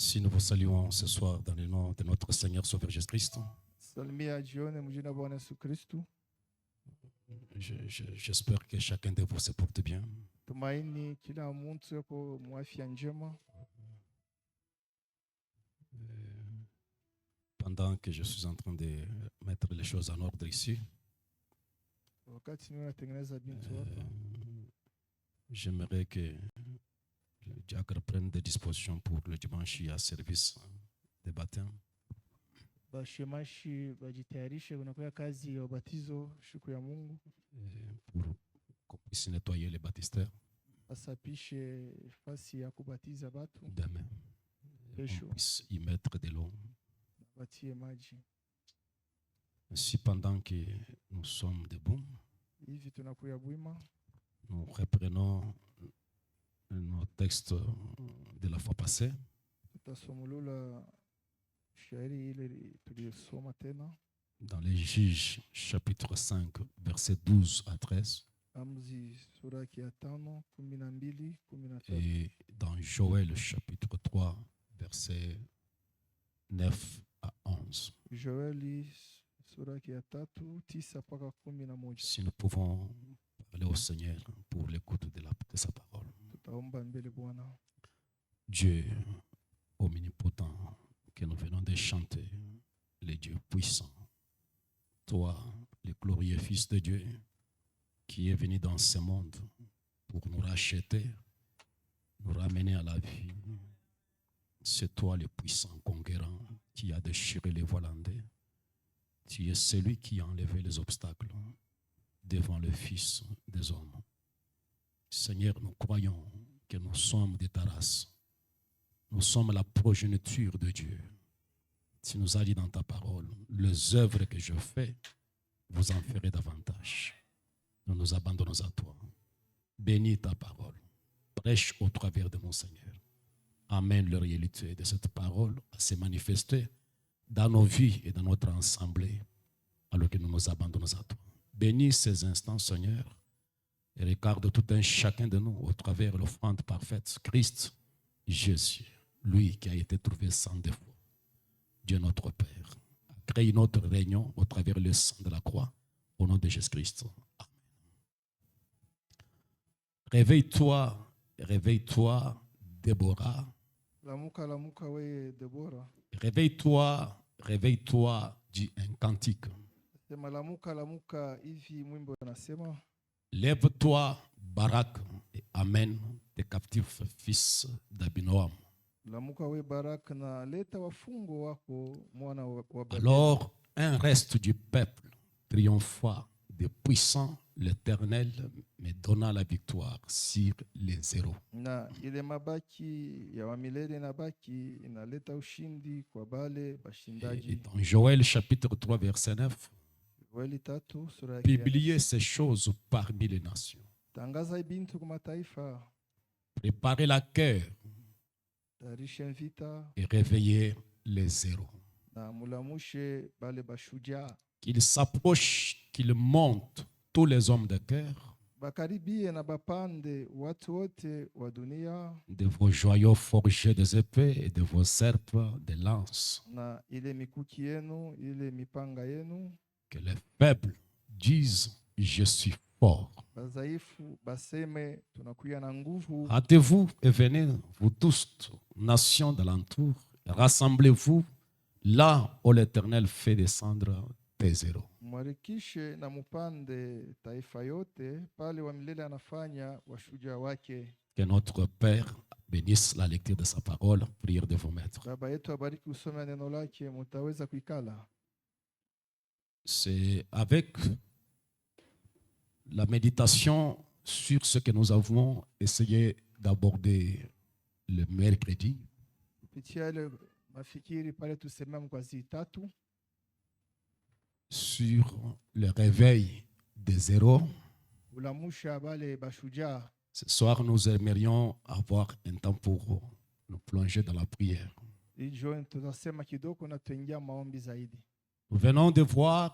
Si nous vous saluons ce soir dans le nom de notre Seigneur Sauveur Jésus-Christ, Salimia jioni mjina Bwana Yesu Kristu. j'espère que chacun de vous se porte bien. Tumaini kila mtu yuko mwafya njema. Pendant que je suis en train de mettre les choses en ordre ici, Wakati ninatengeneza bintu hapa, j'aimerais que le diacre prenne des dispositions pour le dimanche à service de baptême. bashemashi bajitayarishe kunakuya kazi ya ubatizo siku ya Mungu. Pour qu'on puisse nettoyer les baptistères Asapishe fasi ya kubatiza batu, demain. Pécho. On puisse y mettre de l'eau. batie maji. Ainsi, pendant que nous sommes debout, Hivi tunakuya bwima, nous reprenons nos textes de la fois passée. tutasomulula shairi ile tuliyosoma tena, Dans les Juges, chapitre 5, versets 12 à 13. Amzi sura ya 5, 12, 13. Et dans Joël, chapitre 3, versets 9 à 11. Joeli sura ya 3, 9 mpaka 11. Si nous pouvons parler au Seigneur pour l'écoute de sa parole. Tutaomba mbele Bwana. Dieu omnipotent que nous venons de chanter, le Dieu puissant, toi, le glorieux Fils de Dieu, qui est venu dans ce monde pour nous racheter, nous ramener à la vie. C'est toi le puissant conquérant qui a déchiré les voiles andées. Tu es celui qui a enlevé les obstacles devant le Fils des hommes. Seigneur, nous croyons que nous sommes de ta race. Nous sommes la progéniture de Dieu. Tu nous as dit dans ta parole, les œuvres que je fais, vous en ferez davantage. Nous nous abandonnons à toi. Bénis ta parole. Prêche au travers de mon Seigneur. Amène la réalité de cette parole à se manifester dans nos vies et dans notre assemblée, alors que nous nous abandonnons à toi. Bénis ces instants, Seigneur, et regarde tout un chacun de nous au travers de l'offrande parfaite, Christ Jésus, lui qui a été trouvé sans défaut. Dieu notre Père, crée notre réunion au travers le sang de la croix, au nom de Jésus-Christ. Amen. Réveille-toi, réveille-toi, Déborah. Lamuka lamuka we Debora. Réveille-toi, réveille-toi, dit un cantique. Sema lamuka lamuka, hivi mwimbo unasema, Lève-toi, Barak, et amène tes captifs fils d'Abinoam. lamuka we Barak, na leta wafungo wako mwana wa Babeli. Alors, un reste du peuple triompha des puissants, l'Éternel me donna la victoire sur les héros. Na ile mabaki ya wamilele na baki inaleta ushindi kwa bale Et bashindaji. dans Joël chapitre 3 verset 9, Joeli 3 sura ya publiez ces choses parmi les nations. tangaza ibintu kwa mataifa, Préparez la cœur tayarishe vita et réveillez les héros. na mulamushe bale bashujaa. Qu'ils s'approchent, qu'ils montent, tous les hommes de cœur, Bakaribie na bapande watu wote wa dunia, de vos joyaux forgés des épées et de vos serpes des lances. na ile mikuki yenu, ile mipanga yenu. Que les faibles disent, je suis fort. Bazaifu baseme tunakuya na nguvu. Hâtez-vous et venez, vous tous, nations d'alentour, rassemblez-vous là où l'Éternel fait descendre tes héros. Mwarikishe na mupande taifa yote pale wa milele anafanya washujaa wake. Que notre Père bénisse la lecture de sa parole. Prière de vos maîtres. Baba yetu abariki usome neno lake, mutaweza kuikala. C'est avec la méditation sur ce que nous avons essayé d'aborder le mercredi, Kupitia ile mafikiri pale tusemea mkwazi 3 sur le réveil des héros. ulamusha bale bashujaa. Ce soir, nous aimerions avoir un temps pour nous plonger dans la prière. Hiyo tutasema kidogo na tuingia maombi zaidi. Nous venons de voir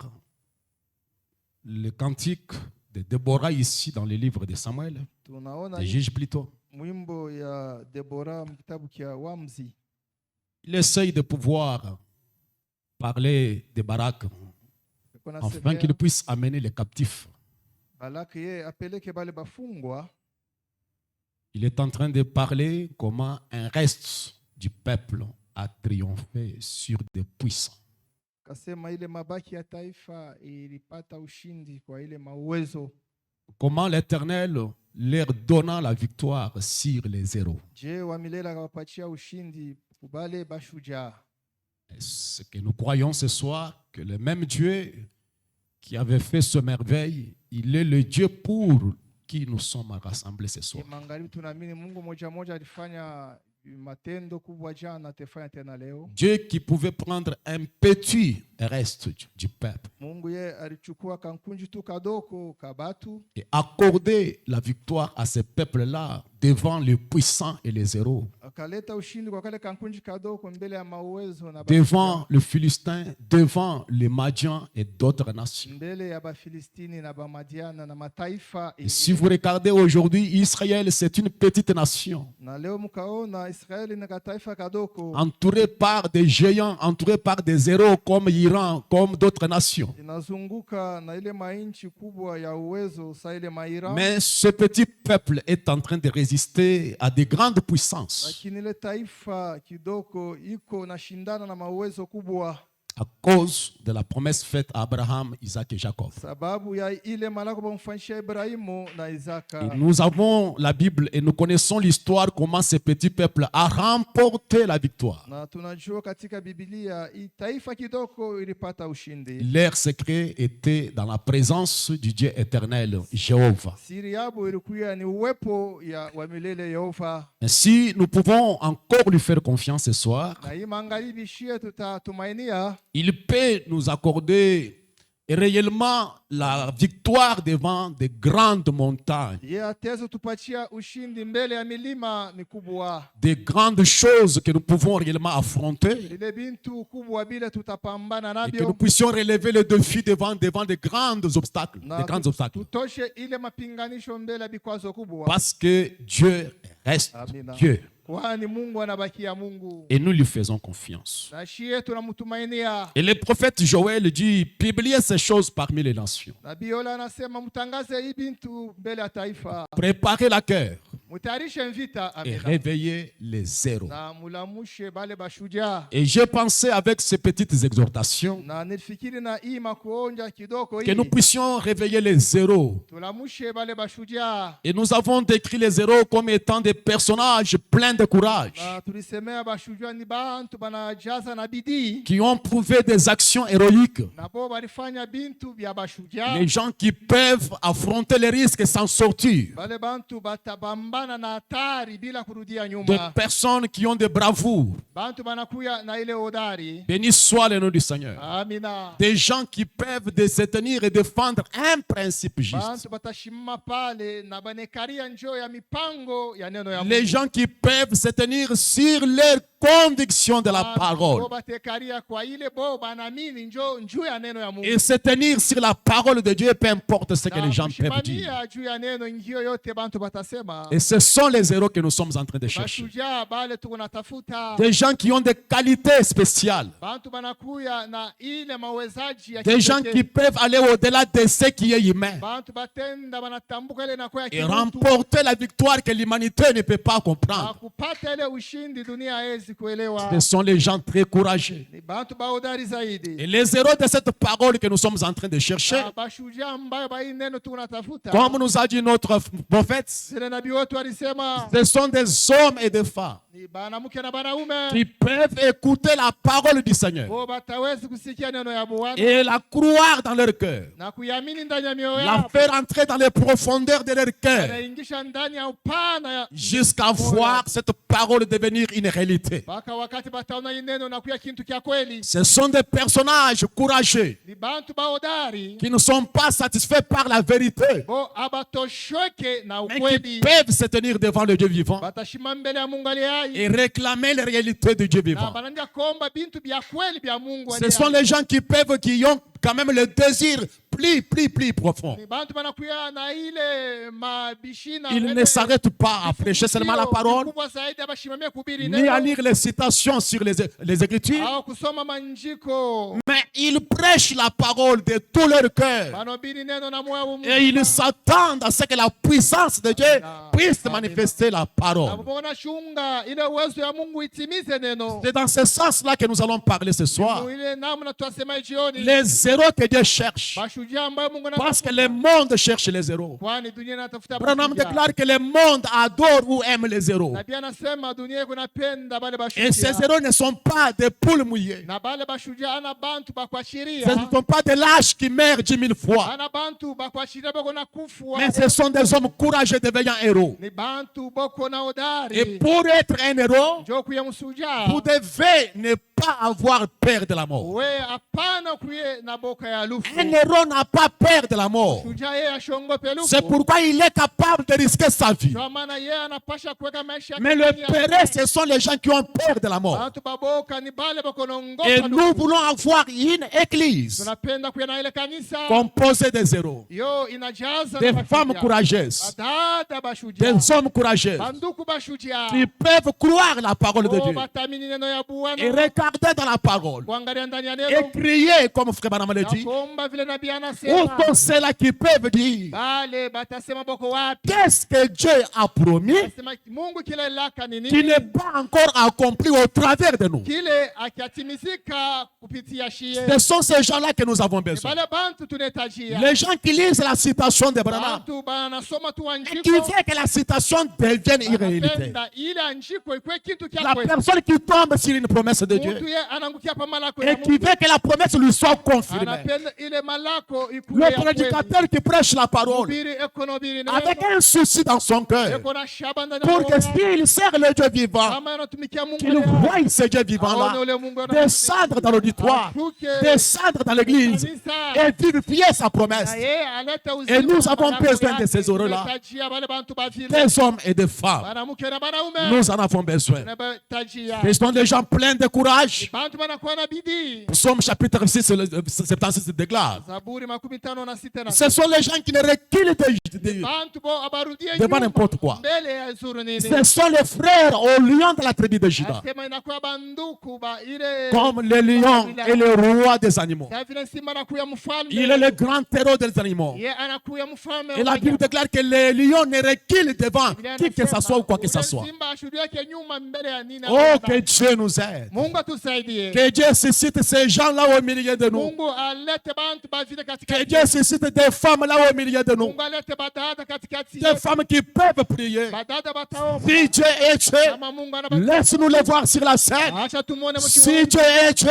le cantique de Déborah ici dans le livre de Samuel, Tunaona des juges plutôt. mwimbo ya Debora mkitabu kia Wamzi. il essaye de pouvoir parler de Barak Kuna afin semea qu'il puisse amener les captifs. Balaki ye apeleke bale bafungwa. Il est en train de parler comment un reste du peuple a triomphé sur des puissants. Kasema ile mabaki ya taifa ilipata ushindi kwa ile mauwezo. Comment l'Éternel leur donna la victoire sur les héros. Je wa milele akawapatia ushindi kubale bashujaa. Et ce que nous croyons ce soir, que le même Dieu qui avait fait ce merveille, il est le Dieu pour qui nous sommes rassemblés ce soir. Magharibi tunaamini Mungu moja moja alifanya matendo kubwa jana, atafanya tena leo. Dieu qui pouvait prendre un petit reste du peuple Mungu ye alichukua kankunji tu kadoko kabatu et accorder la victoire à ce peuple-là devant les puissants et les héros, akaleta ushindi kwa kale kankunji kadoko mbele ya mauwezo na devant le Philistin, devant les Madians et d'autres nations. mbele ya Bafilistini na Bamadiana na mataifa. Et si vous regardez aujourd'hui, Israël, c'est une petite nation, Na leo mkaona Israeli na taifa kadoko entourée par des géants, entourée par des héros comme l'Iran, comme d'autres nations. inazunguka na ile mainchi kubwa ya uwezo sa ile maira. Mais ce petit peuple est en train de résister à des grandes puissances Lakini ile taifa kidoko iko na shindana na mauwezo kubwa à cause de la promesse faite à Abraham, Isaac et Jacob. sababu ya ile malako bamfanyisha Ibrahimu na Isaka. Et nous avons la Bible et nous connaissons l'histoire comment ce petit peuple a remporté la victoire. Na tunajua katika Biblia hii taifa kidoko ilipata ushindi. Leur secret était dans la présence du Dieu éternel, Jéhovah. Siri yabo ilikuwa ni uwepo ya wa milele Yehova. Ainsi, nous pouvons encore lui faire confiance ce soir. Na hii magharibi shie tutatumainia Il peut nous accorder réellement la victoire devant de grandes montagnes, ye atezo tupatia ushindi mbele ya milima mikubwa. des grandes choses que nous pouvons réellement affronter Ile bintu kubwa bila tutapambana et que nous nabyo. puissions relever le défi devant de grands obstacles, Na de grands obstacles. tutoshe ile mapinganisho mbele ya vikwazo kubwa. Parce que Dieu reste Amina. Dieu Kwani Mungu anabakia Mungu. et nous lui faisons confiance. Na shie tunamtumainia. Et le prophète Joël dit, publiez ces choses parmi les nations. Nabii Yola anasema mtangaze hii bintu mbele ya taifa. Préparez la cœur Mutayarishe vita. et Amina. réveillez les héros. Na mulamushe bale bashujaa. Et j'ai pensé avec ces petites exhortations Na nilifikiri na hii makuonja kidoko que nous hii. puissions réveiller les héros. Tulamushe bale bashujaa. Et nous avons décrit les héros comme étant des personnages pleins de courage, Na tulisemea bashujaa ni bantu banajaza na bidii. qui ont prouvé des actions héroïques. Na bo balifanya bintu vya bashujaa. Les gens qui peuvent affronter les risques et s'en sortir. Bale bantu batabambana na hatari bila kurudia Des nyuma. personnes qui ont des bravoures. Bantu banakuya na ile hodari. Béni soit le nom du Seigneur. Amina. Des gens qui peuvent se tenir et défendre un principe juste. Bantu batashimama pale na banekaria njoo ya mipango ya neno ya Mungu. Les gens qui peuvent se tenir sur les convictions de la parole. Bo batekaria kwa ile bo banaamini njoo ya neno ya Mungu. Et se tenir sur la parole de Dieu, peu importe ce que Na les gens peuvent dire. kushimamia juu ya neno njio yote bantu batasema. Et ce sont les héros que nous sommes en train de chercher. Bashujaa bale tuko natafuta. Des gens qui ont des qualités spéciales. Bantu banakuya na ile mawezaji ya Des gens kipekee. qui peuvent aller au-delà de ce qui est humain. Bantu batenda banatambuka ile nakuya Et kitu. remporter la victoire que l'humanité ne peut pas Na comprendre. kupata ile ushindi dunia haiwezi kuelewa. Ce sont les gens très courageux. Ni bantu bahodari zaidi. Et les héros de cette parole que nous sommes en train de chercher, Na bashujaa ambayo ba hii neno tuko natafuta. comme nous a dit notre prophète, Zile nabii wetu alisema ce sont des hommes et des femmes ni banamuke na banaume qui peuvent écouter la parole du Seigneur bo batawezi kusikia neno ya Bwana et la croire dans leur cœur, na kuiamini ndani ya mioyo la yao, faire entrer dans les profondeurs de leur cœur, naingisha ndani ya upana ya jusqu'à voir cette parole devenir une réalité. mpaka wakati bataona hii neno na kuya kintu kya kweli. Ce sont des personnages courageux Ni bantu bahodari qui ne sont pas satisfaits par la vérité, bo abatoshoke na mais qui ukweli, peuvent se tenir devant le Dieu vivant batashima mbele ya Mungu aliye hai et réclamer les réalités du Dieu na vivant. bananja kuomba bintu bya kweli bya Mungu Ce aliye sont hai. les gens qui ont quand même le désir plus profond. Ni bantu banakuya na ile mabishina. Ils ne s'arrêtent pas à prêcher seulement la parole, Kubwa zaidi abashimamia kuhubiri ni à neno. lire les citations sur les Écritures, Au kusoma manjiko. mais ils prêchent la parole de tout leur cœur. Banobiri neno na moyo wa Mungu. Et ils s'attendent à ce que la puissance de Dieu puisse manifester la parole. Abona shunga ile uwezo ya Mungu itimize neno. C'est dans ce sens-là que nous allons parler ce soir. Ile namna twasema jioni. Les héros que Dieu cherche. Mashujaa ambayo Mungu Parce que le monde cherche les héros. kwani dunia inatafuta Branham mashujaa. déclare que le monde adore ou aime les héros. Na pia anasema dunia kunapenda bale Et ces bashujaa. héros ne sont pas des poules mouillées. Na bale bashujaa ana bantu Ce bakwashiria. ne sont pas des lâches qui meurent 10 000 fois. Ana bantu bakwashiria bako na kufu. Mais ce sont des hommes courageux devenant héros. Ni bantu boko na odari. Et pour être un héros, Njoo kuya msujaa. vous devez ne pas avoir peur de la mort. We hapana kuye na boka ya lufu. Un héros n'a pas peur de la mort. Shujaa yeye ashongope lufu. C'est pourquoi il est capable de risquer sa vie. Kwa maana yeye anapasha kuweka maisha yake. Mais le ndani ya péreux, ce sont les gens qui ont peur de la mort. bantu baboka ni bale bako naongopa Et lufu. nous voulons avoir une église Tunapenda kuya na ile kanisa. composée des héros, Yo inajaza des na femmes bashujaa. courageuses, Badada bashujaa. des hommes courageux Banduku bashujaa. qui peuvent croire la parole de Oh, Dieu batamini neno ya Bwana. et regarder dans la parole Kuangalia ndani ya et neno. crier comme frère Branham le Na dit. kuomba vile nabii Où anasema. sont ceux-là qui peuvent dire Bale batasema boko wapi? qu'est-ce que Dieu a promis Nasema Mungu kile laka ni qui nini? n'est pas encore accompli au travers de nous? Kile akiatimizika kupitia shie. Ce sont ces gens-là que nous avons besoin. Bale bantu tunahitajia. Les gens qui lisent la citation de Branham Bantu banasoma tu et qui andiko. veulent que la citation devienne une réalité. Banapenda ile andiko ikuwe kitu La kyakwe. personne qui tombe sur une promesse de Dieu Mtu ye anaangukia pa malako ya et qui Mungu. veut que la promesse lui soit confirmée. Anapenda ile malako ikuwe Le ya kweli. prédicateur qui prêche la parole Mhubiri eko na hubiri neno. avec un souci dans son cœur Eko na shaba ndani ya pour moyo que wake. s'il sert le Dieu vivant, Kama anatumikia Mungu qu'il leo. voie ce Dieu vivant-là Aone ule Mungu anatumikia. descendre dans l'auditoire, Ashuke. descendre dans l'église Kanisa. et vivifier sa promesse. Na yeye alete uzima Et nous wa avons malako besoin yake. de ces heureux-là. Tunahitajia bale bantu ba vile. Des hommes et des femmes, Banamuke na banaume. nous en avons besoin. Tunahitajia. Ce sont des gens pleins de courage. Bantu banakuwa na bidii. Psaume chapitre 6, 76 déclare. Zaburi 56 na Ce sont les gens qui ne reculent bantu bo abarudie devant nyuma. n'importe quoi. Mbele ya zuru nini. Ce sont les frères au lion de la tribu de Juda, Asema inakuwa banduku ba ile. comme les lions et les rois des animaux. Sa vile simba anakuya mfalme. Il est le grand héros des animaux. Ye anakuya mfalme. Et la Bible déclare que les lions ne reculent devant qui que ce soit ou quoi que ce soit. Simba ashuhudia yake nyuma mbele ya nini. Oh, que Dieu nous aide. Mungu atusaidie. Que Dieu suscite ces gens-là au milieu de nous. Mungu alete bantu ba vile katika. Que Dieu suscite des femmes là au milieu de nous. Mungu alete badada katikati. Des femmes qui peuvent prier. Badada bataomba. Si Dieu est Dieu, Kama Mungu anabadilika. laisse-nous les voir sur la scène. Acha tumuone Si Dieu est Dieu,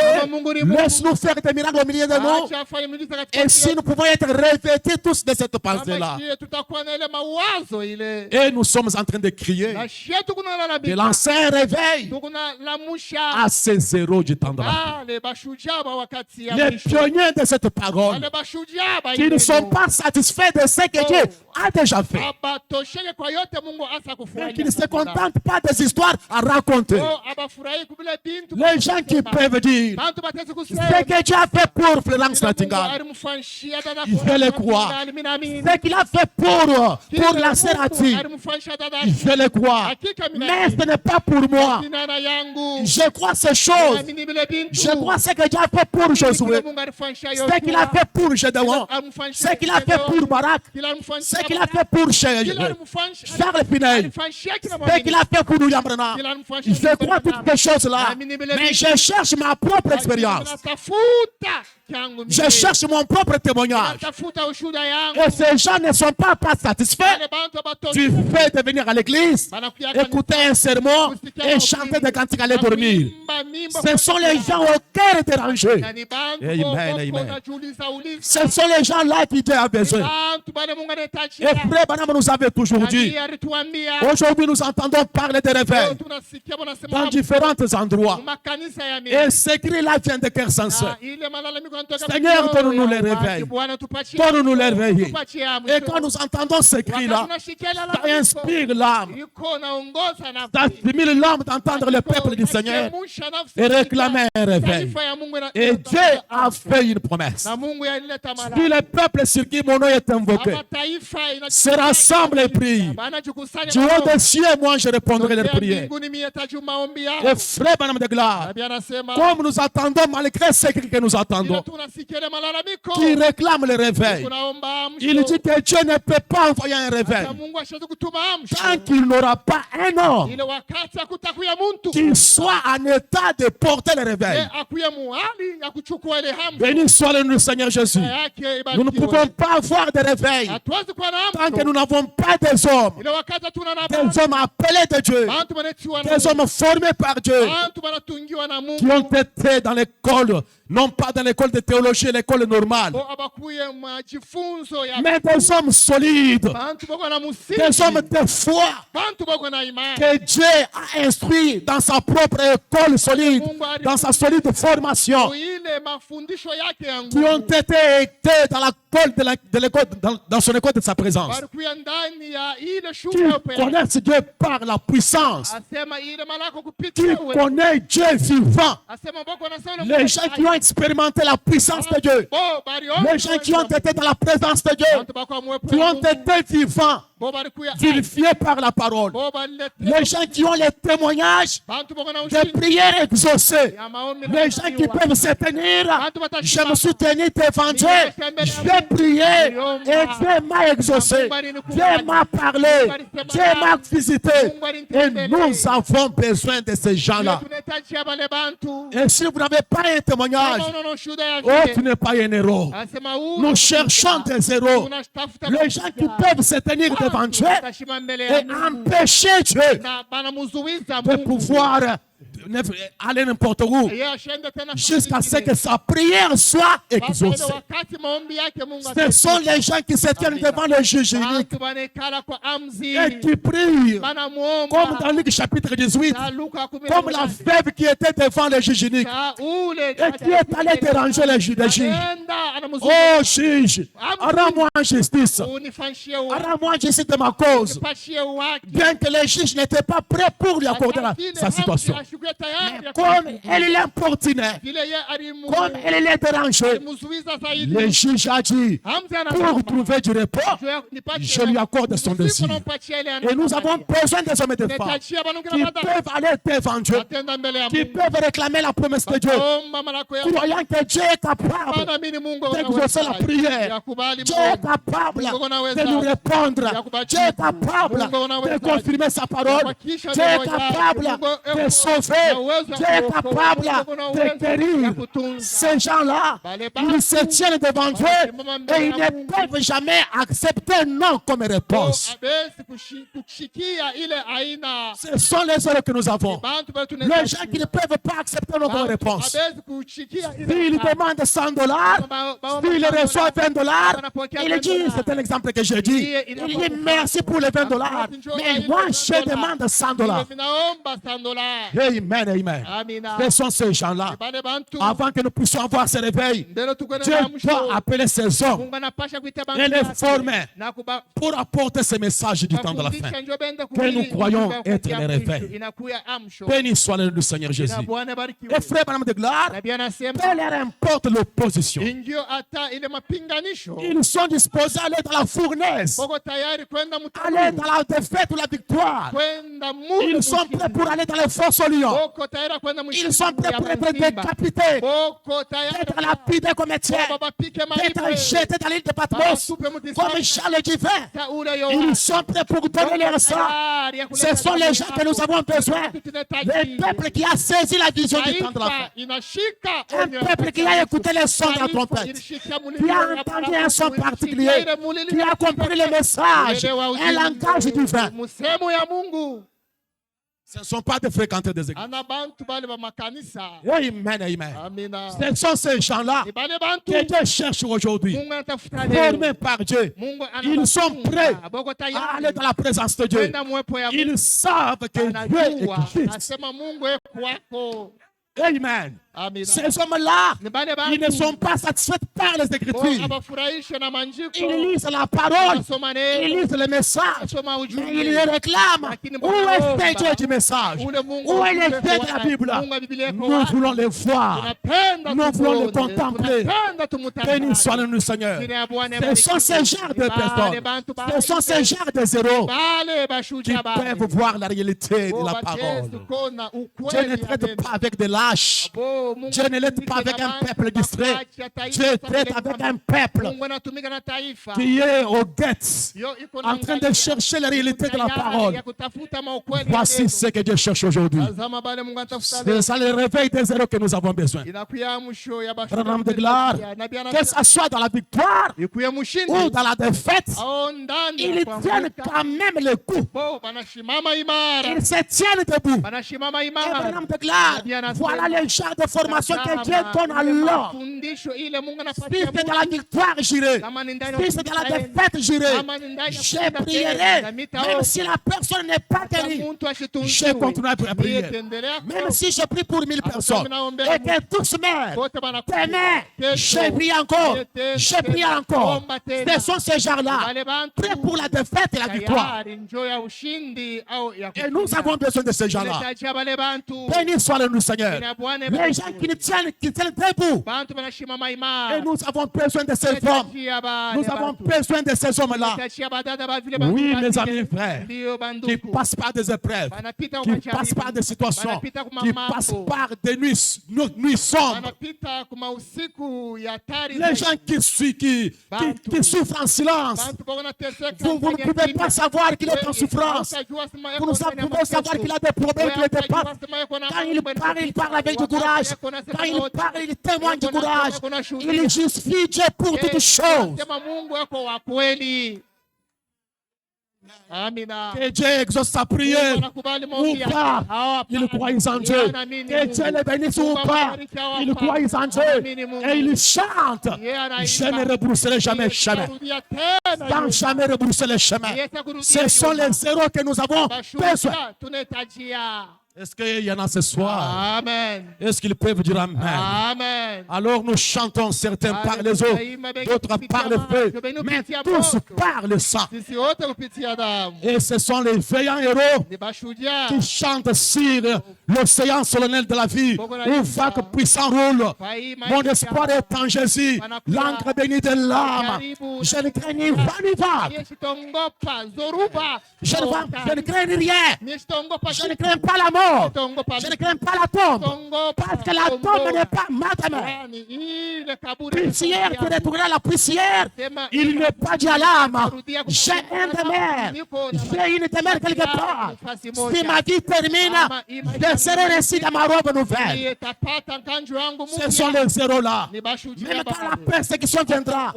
laisse-nous faire des miracles au milieu de nous. Acha afanye miujiza Et katikati si yetu. nous pouvons être revêtus tous de cette Kama pensée-là. shie tutakuwa na ile mawazo ile. Et nous sommes en train de crier Na shie tukuna la de nabii. lancer un réveil Tukuna la musha. à ces héros du temps de la fin. Wale bashujaa ba wakati ya Les mwisho. pionniers de cette parole Wale bashujaa ba qui ne ile sont neno. pas satisfaits de ce que Dieu a déjà fait. Abatosheke kwa yote Mungu asa Et kufanya. qui ne se contentent pas des histoires à raconter. Oh, abafurahi kubile bintu. Les gens qui peuvent dire Bantu batezi kusema. ce que Dieu a fait pour Florence Mungu Nightingale, alimfanyishia dada il fait le croire. Mimi naamini. Ce qu'il a fait pour la sœur Ati, Alimfanyisha dada. il fait le croire. Mais ce n'est pas pour moi. Binana yangu. Je crois ces choses. Naamini bile bintu. Je crois ce que Dieu a fait pour Josué. Mungu alifanyisha Ce qu'il a fait pour Gédéon. Ce qu'il a fait pour Barak. Ce qu'il a fait pour Charles Pinel. Ce qu'il a fait pour William Branham. Je crois toutes ces choses-là. Mais je cherche ma propre expérience. Je cherche mon propre témoignage. Et ces gens ne sont pas satisfaits du fait de venir à l'église, écouter un sermon et chanter des cantiques à aller dormir. Ce sont les gens au cœur dérangés. Amen, amen. Ce sont les gens là qui Dieu a besoin. Et frère Branham nous avait toujours dit, aujourd'hui nous entendons parler de réveil dans différents endroits. Et ce cri-là vient de cœur sincère. Seigneur, donne-nous les réveils. Donne-nous les réveils. Et quand nous entendons ce cri-là, ça inspire l'âme. Ça stimule l'âme d'entendre le peuple du Seigneur. Et et réclamait un réveil. Et Dieu a fait une promesse. Si le peuple sur qui mon nom est invoqué se rassemble et prie, du haut des cieux, moi je répondrai leurs prières. Et frère Branham de gloire, comme nous attendons malgré ce que nous attendons, qui réclame le réveil, il dit que Dieu ne peut pas envoyer un réveil tant qu'il n'aura pas un homme qui soit en état de porter le réveil. Béni soit le nom du Seigneur Jésus. Nous ne pouvons pas avoir de réveil tant que nous n'avons pas des hommes appelés de Dieu, des hommes formés par Dieu, qui ont été dans l'école, non pas dans l'école de théologie, l'école normale, mais des hommes solides, des hommes de foi, que Dieu a instruit dans sa propre école solide, dans sa solide formation, qui ont été dans son école de sa présence, qui connaissent Dieu par la puissance, qui connaissent Dieu vivant, les gens qui ont expérimenté la puissance de Dieu, les gens qui ont été dans la présence de Dieu, qui ont été vivants, vérifiés par la parole, les gens qui ont les témoignages des prières exaucées, les gens qui peuvent se tenir. Je me suis tenu devant Dieu, j'ai prié et Dieu m'a exaucé, Dieu m'a parlé, Dieu m'a visité, et nous avons besoin de ces gens-là. Et si vous n'avez pas un témoignage, tu n'es pas un héros. Nous cherchons des héros, les gens qui peuvent se tenir devant Dieu et empêcher Dieu de pouvoir aller n'importe où jusqu'à ce que sa prière soit exaucée. Ce sont les gens qui se tiennent devant le juge unique et qui prient comme dans Luc chapitre 18, comme la veuve qui était devant le juge unique et qui est allée déranger le juge. Oh juge, rends-moi justice, rends-moi justice de ma cause, bien que le juge n'était pas prêt pour lui accorder sa situation. Mais comme elle l'importunait, comme elle l'a dérangé, le juge a dit, pour trouver du repos, je lui accorde son désir. Et nous avons besoin des hommes et des femmes qui peuvent aller devant Dieu, qui peuvent réclamer la promesse de Dieu, croyant que Dieu est capable d'exaucer la prière, Dieu est capable de nous répondre, Dieu est capable de confirmer sa parole, Dieu est capable de sauver, Dieu est capable de guérir. Ces gens-là, ils se tiennent devant Dieu et ils ne peuvent jamais accepter non comme réponse. Ce sont les heures que nous avons. Les gens qui ne peuvent pas accepter non comme réponse. S'ils demandent $100, s'ils reçoivent $20, ils disent, c'est un exemple que je dis, il dit merci pour les $20, mais moi je demande $100. Amen, amen. Ce sont ces gens-là. Avant que nous puissions avoir ce réveil, Dieu doit appeler ces hommes et les former pour apporter ce message du temps de la fin que nous croyons être le réveil. Béni soit le nom du Seigneur Jésus. Et frère Branham de gloire, peu leur importe l'opposition. Ils sont disposés à aller dans la fournaise, aller dans la défaite ou la victoire. Ils sont prêts pour aller dans les fosses au lion. Ils sont prêts pour être décapités, d'être lapidés comme Étienne, d'être jetés dans l'île de Patmos comme Charles le divin. Ils sont prêts pour donner leur sang. Ce sont les gens que nous avons besoin. Le peuple qui a saisi la vision du temps de la fin. Un peuple qui a écouté les sons de la trompette, qui a entendu un son particulier, qui a compris le message, un langage divin. Ce ne sont pas de fréquenter des églises. Amen, amen. Ce sont ces gens-là que Dieu cherche aujourd'hui, formés par Dieu. Ils sont prêts à aller dans la présence de Dieu. Ils savent que Dieu existe. Amen. Amina. Ces hommes-là, Ni bale ils ne bantu sont pas satisfaits par les bo Écritures. abafurahishe na manjiko Ils lisent la parole, basoma ils neno lisent le message, basoma mais ujumbe ils réclament. lakini Où est wanaomba le Dieu du message? ule Mungu Où est le ujumbe Dieu de kwa la wapi? Bible? Mungu wa Biblia iko Nous wapi? voulons le voir. Tunapenda Nous voulons le tumuone, contempler. tunapenda tumutazame. Béni soit le Seigneur. Jina ya Bwana Ce sont ces genres de personnes, ce sont ces genres de zéros bale qui bashuja bale peuvent voir la réalité de bo la batezi parole. kona Dieu ukweli ne ya traite neno. pas avec des lâches. Bo, Mungu Dieu ne traite anatumika pas avec na un bantu, peuple distrait. mapacha ya taifa, Dieu traite sababu avec ya un peuple Mungu anatumika na taifa qui est aux guettes, Yo iko en train de naangalia, chercher la réalité de la tayari parole. ya kutafuta maukweli ya Voici neno. ce que Dieu cherche aujourd'hui. Tazama bale Mungu anatafuta C'est leo. ça le réveil des héros que nous avons besoin. Inakuya mwisho ya bashuja Grand homme de gloire, Nabii que anasema, ce soit dans la victoire ikuye ou mshindi dans la défaite, au ndani ya ils kuanguka. tiennent quand même le coup. Bo, banashimama imara, Ils se tiennent debout. banashimama Et imara. grand homme de gloire, voilà le genre de formation que Dieu donne à l'homme. Mafundisho ile Mungu Si anapatia c'est dans la victoire, j'irai. kama ni ndani ya Si c'est dans la kushinda défaite, j'irai. kama ni ndani ya Je kushinda prierai. na Même mitaomba. si la personne n'est pas guérie, Mtu ashitunziwe. je continuerai à prier. Niendelea Même si je prie pour 1000 personnes naombea et que tous meurent, wote banakufa. demain, Kesho, je prie encore. tete, Je prie encore. omba tena. Ce sont ces gens-là, Wale bantu prêts pour la défaite et la victoire. tayari njoo ya ushindi au ya Et nous kushinda. avons besoin de ces gens-là. Tunahitajia wale bantu Béni soit le Seigneur. Jina Bwana Les gens qui tiennent debout. bantu banashimama imara. Et nous avons besoin de ces hommes. Tunahitajia bale Nous avons bantu. besoin de ces hommes-là. Tunahitajia badada ba vile bantu Oui, ba mes vile. amis frères, Ndio qui banduku. passent par des épreuves, Banapita qui kwa passent par des situations, Banapita kwa qui mambo. passent par des nuits sombres. Wanapita kuma usiku ya hatari. Les gens qui souffrent en silence. Bantu kwa wanateseka Vous ne kwenye pouvez kimya. pas savoir qu'il est en Wewe, souffrance. hautajua sema yako Vous ne ndani ya pouvez savoir mateso. qu'il a des problèmes qui le Wewe dépassent. hautajua sema yako na Quand mambo il yanapita. parle avec du Wakati courage. yako nasema Quand il wote. parle, il témoigne du Yako nasema courage. yako nashuhudia. Il justifie Dieu pour toutes Yesu choses. anasema Mungu wako wa kweli. Amina. Que Dieu exauce sa prière Wanakubali ou maombi yake. pas. Hawapa. Ils croient en Dieu. Anaamini Que Mungu. Dieu les bénisse ou Mungu pas. awabariki, hawapa. Ils croient en Dieu. Anaamini Mungu. Et ils chantent. Yeye anaimba. Je ne rebrousserai jamais chemin. Tarudia tena Sans nyuma. jamais rebrousser les chemins. Yesu akurudia Ce sont nyuma. les héros que nous avons besoin. Bashuhuda tunahitajia. Est-ce qu'il y en a ce soir? Amen. Est-ce qu'ils peuvent dire Amen? Amen. Alors nous chantons certains par les eaux, d'autres par le feu, mais tous par le sang. Sisi wote kupitia damu. Et ce sont les veillants héros Ni bashuhuda. qui chantent sur l'océan solennel de la vie, où vague puissant roule. Mon espoir est en Jésus, l'encre bénie de l'âme. Je ne crains ni vent ni vent. Sitongopa zoruba. Je ne crains ni rien. Sitongopa. Je ne crains pas la mort. Je ne crains pas la tombe. Parce que la tombe n'est pas ma demeure. Poussière qui retournera la poussière. Il n'est pas dit à l'âme. J'ai un demeure. J'ai une demeure quelque part. Si ma vie termine, je serai resté dans ma robe nouvelle. Ce sont les héros là. Même quand la persécution viendra,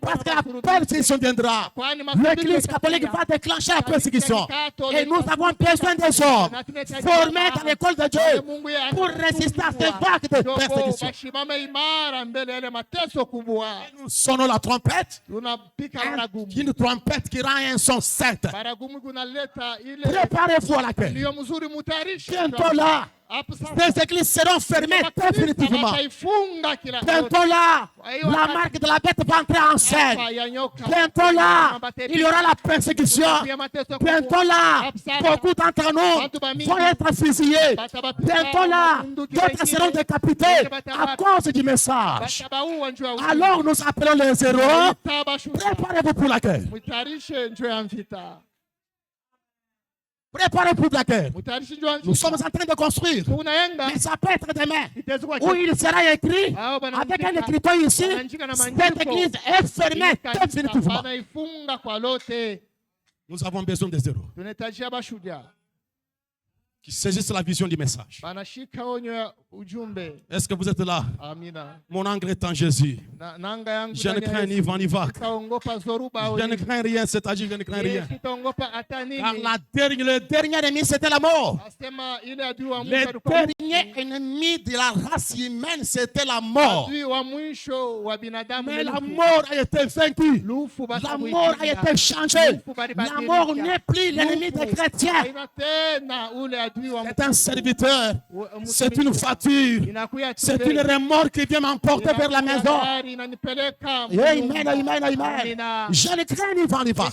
parce que la persécution viendra, l'Église catholique va déclencher la persécution. Et nous avons besoin des hommes formés dans l'école de Dieu pour résister à ces vagues de persécution. Nous sonnons la trompette, une trompette qui rend un son certain. Préparez-vous à laquelle. Bientôt là, ces églises seront fermées définitivement. Bientôt là, la marque de la bête va entrer en scène. Bientôt là, il y aura la persécution. Bientôt là, beaucoup d'entre nous vont être fusillés. Bientôt là, d'autres seront décapités à cause du message. Alors nous appelons les héros. Préparez-vous pour la guerre. Préparez pour la guerre. Nous sommes en train de construire. Mais ça peut être demain. Où il sera écrit, avec un écriteau ici, cette église est fermée définitivement. Nous avons besoin des héros qui saisissent la vision du message. Est-ce que vous êtes là? Mon encre est en Jésus. Je ne crains ni vent ni vague. Je ne crains rien, c'est-à-dire je ne crains rien. Car le dernier ennemi, c'était la mort. Le dernier ennemi de la race humaine, c'était la mort. Mais la mort a été vaincue. La mort a été changée. La mort n'est plus l'ennemi des chrétiens. C'est un serviteur. C'est une voiture. C'est une remorque qui vient m'emporter vers la maison. Amen, amen, amen. Je ne crains pas.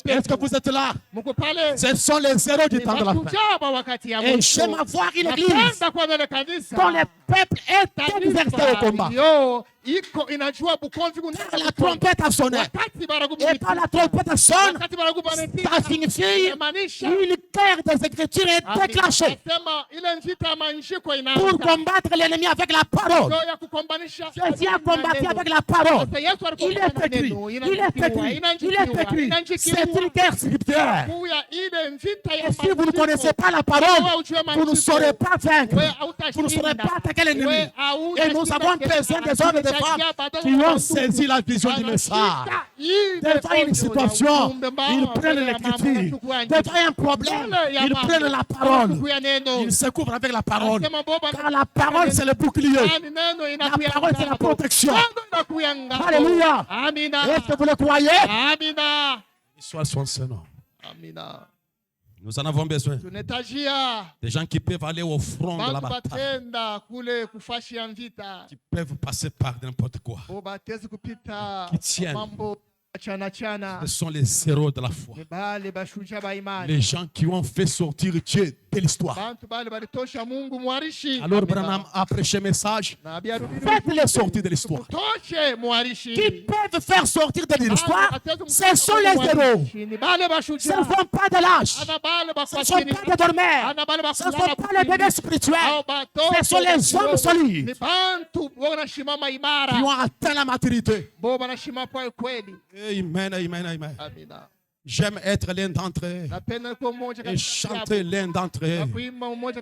Est-ce que vous êtes là? Ce sont les zéros du temps de la fin. Et j'aime avoir une église dont le peuple est exercé au combat. Quand la trompette a sonné, et quand la trompette sonne, ça signifie une guerre des Écritures est déclenchée pour combattre l'ennemi avec la parole. Jésus a combattu avec la parole. Il est écrit, il est écrit, il est écrit. C'est une guerre spirituelle. Et si vous ne connaissez pas la parole, vous ne saurez pas vaincre. Vous ne saurez pas attaquer l'ennemi. Et nous avons besoin des hommes et des femmes qui ont saisi la vision du message. Devant une situation, ils prennent l'écriture. Devant un problème, ils prennent la parole. Ils se couvrent avec la parole. Car la parole, c'est le bouclier. La parole, c'est la protection. Alléluia. Est-ce que vous le croyez? Soit son nom. Nous en avons besoin. Des gens qui peuvent aller au front de la bataille. Qui peuvent passer par n'importe quoi. Qui tiennent. Ce sont les zéros de la foi. Les gens qui ont fait sortir Dieu de l'histoire. Alors Branham a prêché un message. Faites-les sortir de l'histoire. Qui peuvent faire sortir de l'histoire, ce sont les zéros. Ce ne sont pas de l'âge. Ce ne sont pas des dormeurs. Ce ne sont pas les bébés spirituels. Ce sont les hommes solides qui ont atteint la maturité. Amen, amen, amen. J'aime être l'un d'entre eux et chanter l'un d'entre eux.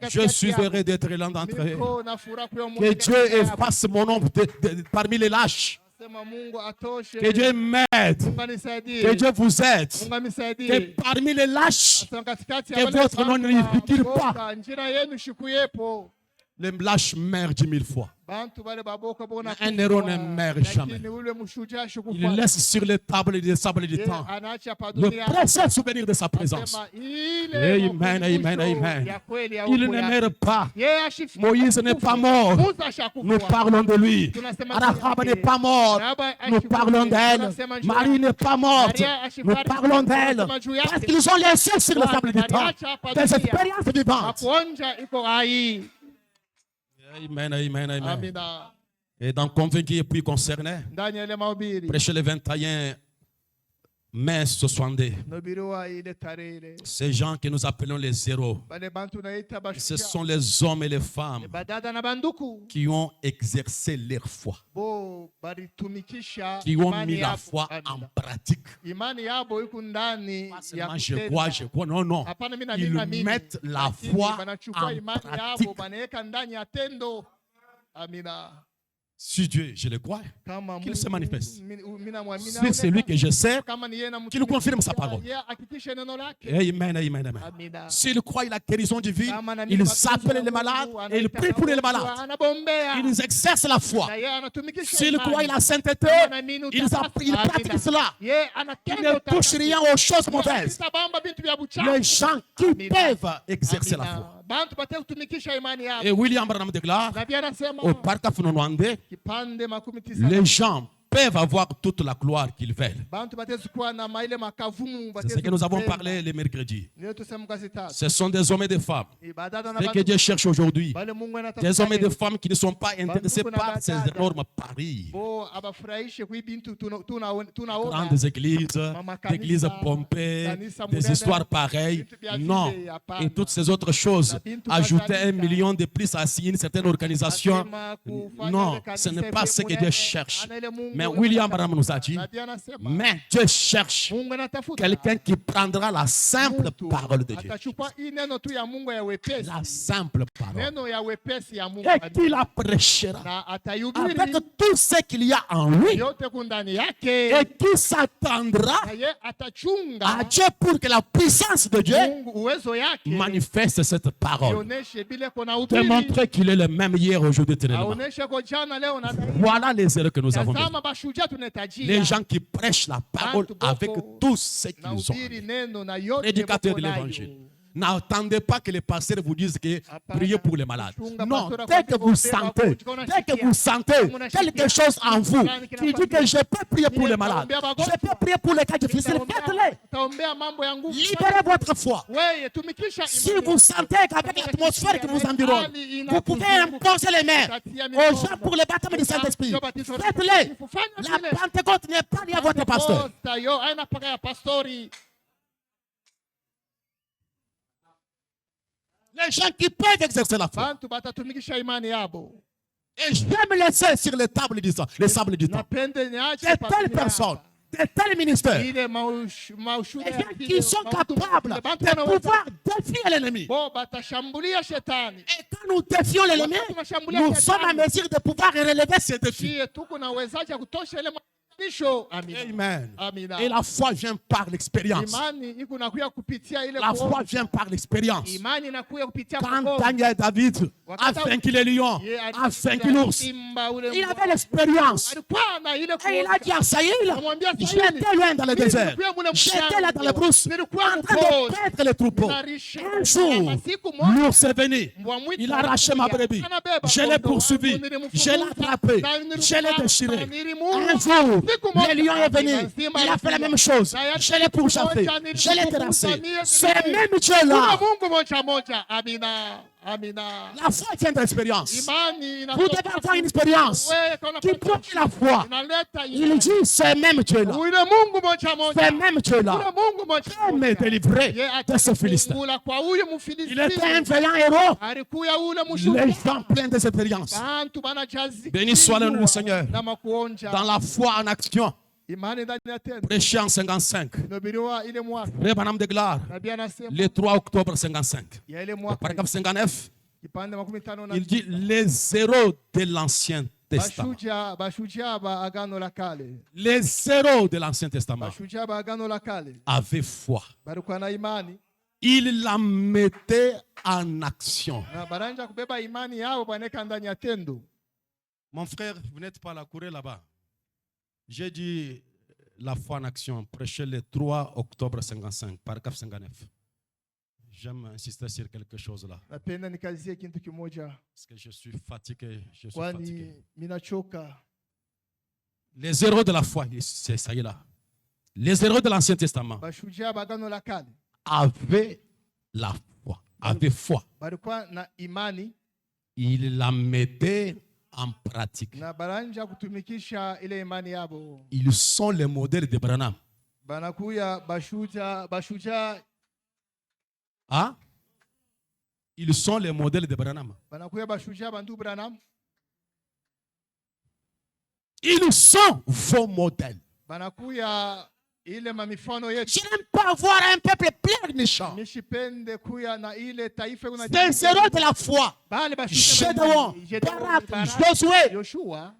Je suis heureux d'être l'un d'entre eux. Que Dieu efface mon nom parmi les lâches. Que Dieu m'aide. Que Dieu vous aide. Que parmi les lâches, que votre nom ne figure pas. Les lâches meurent 10 000 fois. Un héros ne meurt jamais. Il laisse sur les tables des sables du temps le précieux souvenir de sa présence. Amen, amen, amen. Il ne meurt pas. Moïse n'est pas mort. Nous parlons de lui. Rahab n'est pas mort. Nous parlons d'elle. Marie n'est pas morte. Nous parlons d'elle. Parce qu'ils ont laissé sur le sable du temps des expériences vivantes. Amen, amen, amen. Et dans Convaincu et puis concerné, prêcher le 21 mai 62. Ces gens que nous appelons les zéros, ce sont les hommes et les femmes qui ont exercé leur foi, qui ont mis la foi en pratique. Pas seulement je crois, non, non. Ils mettent la foi en pratique. Si Dieu, je le crois, qu'il se manifeste. Si c'est lui que je sers, qu'il confirme sa parole. Amen, amen, amen. S'il croit la guérison divine, il s'appelle les malades et il prie pour les malades. Ils exercent la foi. S'il croit la sainteté, il pratique cela. Il ne touche rien aux choses mauvaises. Les gens qui peuvent exercer la foi. Et William Branham déclare au parc Afunonwande, les gens peuvent avoir toute la gloire qu'ils veulent. C'est ce que nous avons parlé le mercredi. Ce sont des hommes et des femmes. Ce que Dieu cherche aujourd'hui, des hommes et des femmes qui ne sont pas intéressés par ces énormes paris. Grandes églises, des églises pompées, des histoires pareilles. Non. Et toutes ces autres choses. Ajouter 1 million de plus à signer une certaine organisation. Non, ce n'est pas ce que Dieu cherche. Mais William Branham nous a dit, mais Dieu cherche quelqu'un qui prendra la simple parole de Dieu. La simple parole. Et qui la prêchera avec tout ce qu'il y a en lui. Et qui s'attendra à Dieu pour que la puissance de Dieu manifeste cette parole. Démontrer qu'il est le même hier, aujourd'hui, éternellement. Voilà les erreurs que nous avons besoin. Les gens qui prêchent la parole avec tout ce qu'ils ont. Prédicateurs de l'évangile. n'attendez pas que les pasteurs vous disent que Hapana, priez pour les malades. kuchunga Non, pastor dès que akwambie vous kuombea sentez, wagonjwa, dès que unashikia. vous sentez quelque chose en vous qui dit que je peux prier pour les malades, je peux prier pour les cas difficiles, faites-le. Utaombea mambo ya nguvu. Libérez votre foi. Wewe tumikisha Si imani vous yako. sentez qu'avec l'atmosphère qui vous environne, vous pouvez imposer les mains aux gens pour le baptême du Saint-Esprit. Faites-le. La Pentecôte n'est pas liée à votre pasteur. Pentecosta, yo haina paka ya pastori. Les gens qui peuvent exercer la foi. Bantu batatumikisha imani yabo. Et j'aime laisser sur les tables du temps, les sables du temps, Napende niache de telles personnes, de tels ministères, ile des maushuda gens qui sont capables de pouvoir défier l'ennemi. bo batashambulia shetani. Et quand nous défions l'ennemi, nous sommes à mesure de pouvoir relever ces défis. Shie tuko na uwezaji ya kutosha ile maisho. Amina. Amen. Amina. Et la foi vient par l'expérience. Imani iko nakuya kupitia ile La foi kuomba. vient par l'expérience. Imani inakuya kupitia Quand kuomba. Daniel David a vaincu les lions, a vaincu l'ours, il avait l'expérience. Alikuwa na ile Et il a dit à Saïl, j'étais loin dans le désert, j'étais là dans la brousse, en train de perdre les troupeaux. Un jour, l'ours est venu, il a arraché ma brebis, je l'ai poursuivi, je l'ai attrapé, je l'ai déchiré. Un jour, le lion est venu, il a fait la même chose, je l'ai pourchassé, je l'ai terrassé. Ce même Dieu-là, Mungu moja moja. Amina. Amina. la foi tient de l'expérience. Imani Vous devez avoir une expérience qui porte la foi. Il dit, ce même Dieu-là, Ule Mungu moja moja. ce même Dieu-là, Ule Mungu moja peut me moja. délivrer de ce Philistin. Atakufungula kwa huyu Il était un Mfilisti. vaillant héros. Alikuya ule Les mshujaa. gens pleins de cette expérience. Bantu banajazika Béni soit le nom du Seigneur. na makuonja. Dans la foi en action, Imani ndani ya tendo. prêché en 55. Inahubiriwa ile mwaka. Frère Banam de Gloire, Nabii anasema le 3 octobre 55. ya ile mwaka. Paragraphe 59, Kipande 15 na il dit les héros de l'Ancien Testament. Bashujaa ba agano la kale. Les héros de l'Ancien Testament Bashujaa ba agano la kale. avaient foi. Balikuwa na imani. Ils la mettaient en action. Na baranja kubeba imani yao baneka ndani ya tendo. Mon frère, vous n'êtes pas à la courir là-bas. J'ai dit la foi en action, prêché le 3 octobre 55, paragraphe 59. J'aime insister sur quelque chose là. Napenda nikazie kitu kimoja. Parce que je suis fatigué. Je suis Kwani fatigué. minachoka. Les héros de la foi, c'est ça y est là. Les héros de l'Ancien Testament Bashujaa ba agano la kale. avaient la foi. Avaient foi. Balikuwa na imani Ils la mettaient en pratique. na baranja kutumikisha ile imani yabo. Ils sont les modèles de Branham. Banakuya bashujaa Hein? Ils sont les modèles de Branham. banakuya bashujaa bandu Branham. Ils sont vos modèles. Banakuya ile mamifano yetu. Je n'aime pas voir un peuple pleurnichant. Mishipende kuya na ile taifa kuna Des héros de la foi. bale Gédéon, Barak, Josué, Yoshua,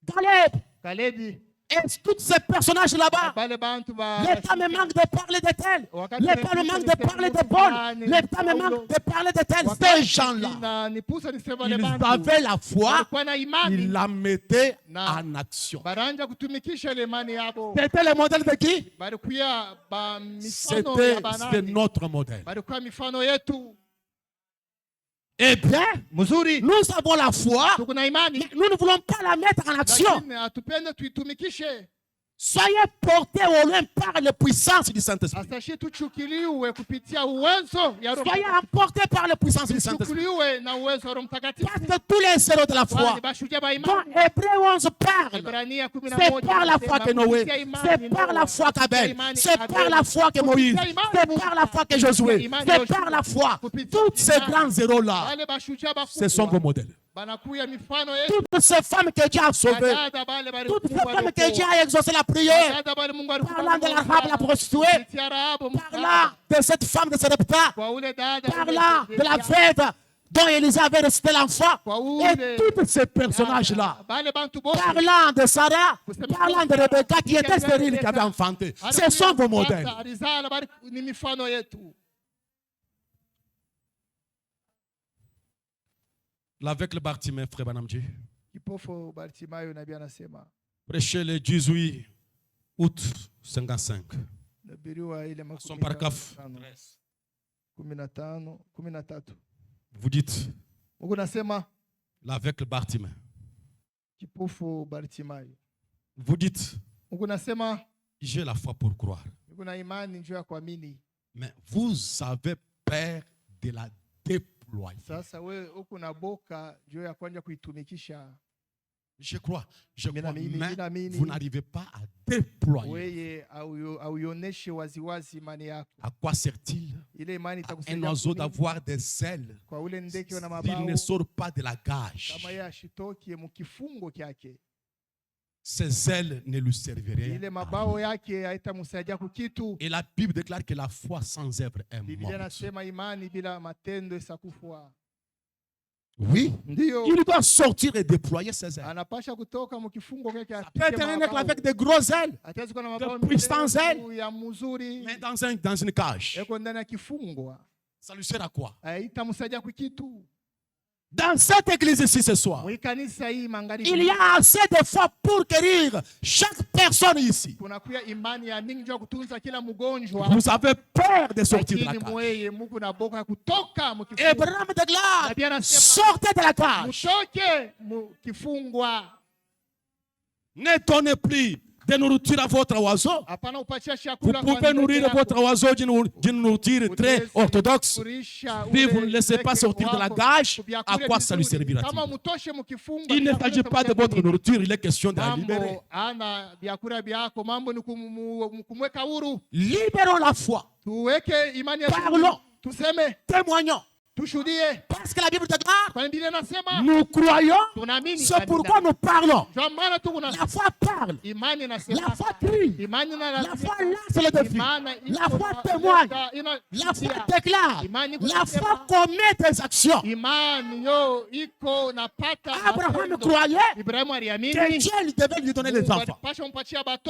Caleb, Kalebi, et tous ces personnages là-bas. bale bantu ba Le temps me manque de parler de tel. Le temps me manque de parler de Paul. Le temps me manque de parler de tel. Ces gens-là, nipusa nisema ils le bantu avaient la foi. walikuwa na Ils imani la mettaient Na. en action. baranja kutumikisha ile imani yabo. C'était le modèle de qui? Balikuya ba mifano C'était ya c'était banani. notre modèle. Balikuwa mifano yetu Eh bien, mzuri. nous avons la foi. Tuko na imani Mais nous ne voulons pas la mettre en action. lakini hatupende tuitumikishe. Soyez portés au loin par la puissance du Saint-Esprit. Asashi tuchukiliwe kupitia uwezo ya Roho Soyez Mtakatifu. emportés par la puissance du Saint-Esprit. Tuchukuliwe na uwezo wa Roho Mtakatifu. Parce que tous les héros de la foi, Kwani bashujaa ba quand imani. Hébreu 11 parle, Ibrania 11 c'est par la foi que Noé, c'est par la foi qu'Abel, c'est par la foi que Moïse, c'est par la foi que Josué, c'est par la foi. Tous ces grands héros-là, Wale bashujaa ce sont vos bakubwa modèles. banakuya mifano yetu. Toutes ces femmes que Dieu a sauvées, Badada bale bali toutes ces kubwa femmes que walikuwa. Dieu a exaucé la prière, Badada bale Mungu alikuwa parlant de la anakuwa. Rahab la prostituée, Kupitia Rahabu parlant de cette femme de Sarepta, kwa ule dada parlant de la veuve dont Élisée avait resté l'enfant, et tous ces personnages-là, bale bantu bote parlant de Sarah, parlant de Rebecca qui était stérile, qui avait enfanté. Ce sont vos modèles. Arizala bali ni mifano yetu. Avec le Bartimée, frère Banamji, Kipofu Bartimayo nabii anasema prêché le 18 août 55. nabiriwa ile Son paragraphe 15, 13. Vous dites, Mungu nasema l'aveugle Bartimée. kipofu Bartimayo. Vous dites, Mungu nasema j'ai la foi pour croire. niko na imani njoo ya kuamini. Mais vous avez peur de la déployer. Sasa wewe uko na boka njoo ya kwanja kuitumikisha. Je crois, Minamini. vous n'arrivez pas à déployer. Wewe auioneshe waziwazi imani yako. À quoi sert-il Ile imani un itakusaidia oiseau kunini? d'avoir des ailes Kwa ule ndege na s'il mabawa ne sort pas de la cage? kama yeye ashitokie mkifungo kyake. Ses ailes ne lui serviraient Ile à mabao rien. yake haitamsaidia kukitu. Et la Bible déclare que la foi sans œuvre est Biblia morte. nasema imani bila matendo isakufwa. Oui, Ndio il doit sortir et déployer ses ailes. anapasha kutoka mkifungo kyake. Ça peut être un aigle avec des grosses ailes, Ataweza kuwa na mabao de puissants mirefu ya mzuri. mais dans une cage. Eko ndani ya kifungwa. Ça lui sert à quoi? Haitamsaidia kukitu. Dans cette église ici ce soir, Mwikanisa hii magharibi. il y a assez de foi pour guérir chaque personne ici. Kuna kuya imani ya mingi njoo kutunza kila mgonjwa. Vous avez peur de sortir de la Lakini cage. mweye Mungu na boka ya kutoka Abraham mkifungo. déclare, Na Biblia nasema sortez de la cage. mtoke mkifungwa. Ne donnez plus de nourriture à votre oiseau. Hapana upatia Vous chakula kwa pouvez ndege nourrir yako. votre oiseau d'une nourriture très orthodoxe. Si vous ne laissez pas sortir de la cage, à quoi ça lui servira-t-il? Il ne s'agit pas de votre nourriture, il est question de la libérer. Libérons la foi. Parlons. Témoignons. Parce que la Bible déclare, nous croyons, c'est pourquoi nous parlons. La foi parle, la foi crie, la foi lance le défi, la foi témoigne, la foi déclare, la foi commet des actions. Abraham croyait que Dieu devait lui donner des enfants.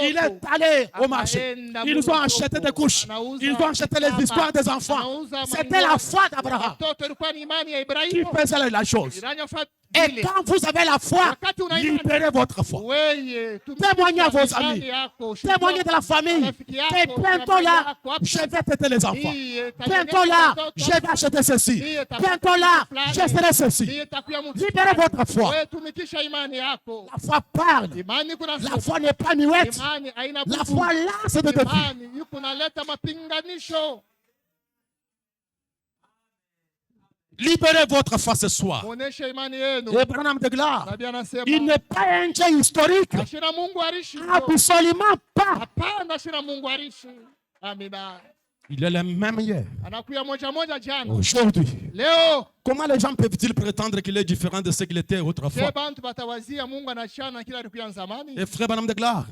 Il est allé au marché, ils ont acheté des couches, ils ont acheté les histoires des enfants. C'était la foi d'Abraham qui faisait la chose. Et quand vous avez la foi, libérez votre foi. Témoignez à vos amis, témoignez de la famille. Et bientôt là, je vais têter les enfants. Bientôt là, je vais acheter ceci. Bientôt là, je serai ceci. Libérez votre foi. La foi parle. La foi n'est pas muette. La foi lance des défis. Libérez votre foi ce soir. Abraham déclare, il n'est pas un Dieu historique. Absolument pas. Il est le même hier. Aujourd'hui. Comment les gens peuvent-ils prétendre qu'il est différent de ce qu'il était autrefois? Et frère Branham déclare,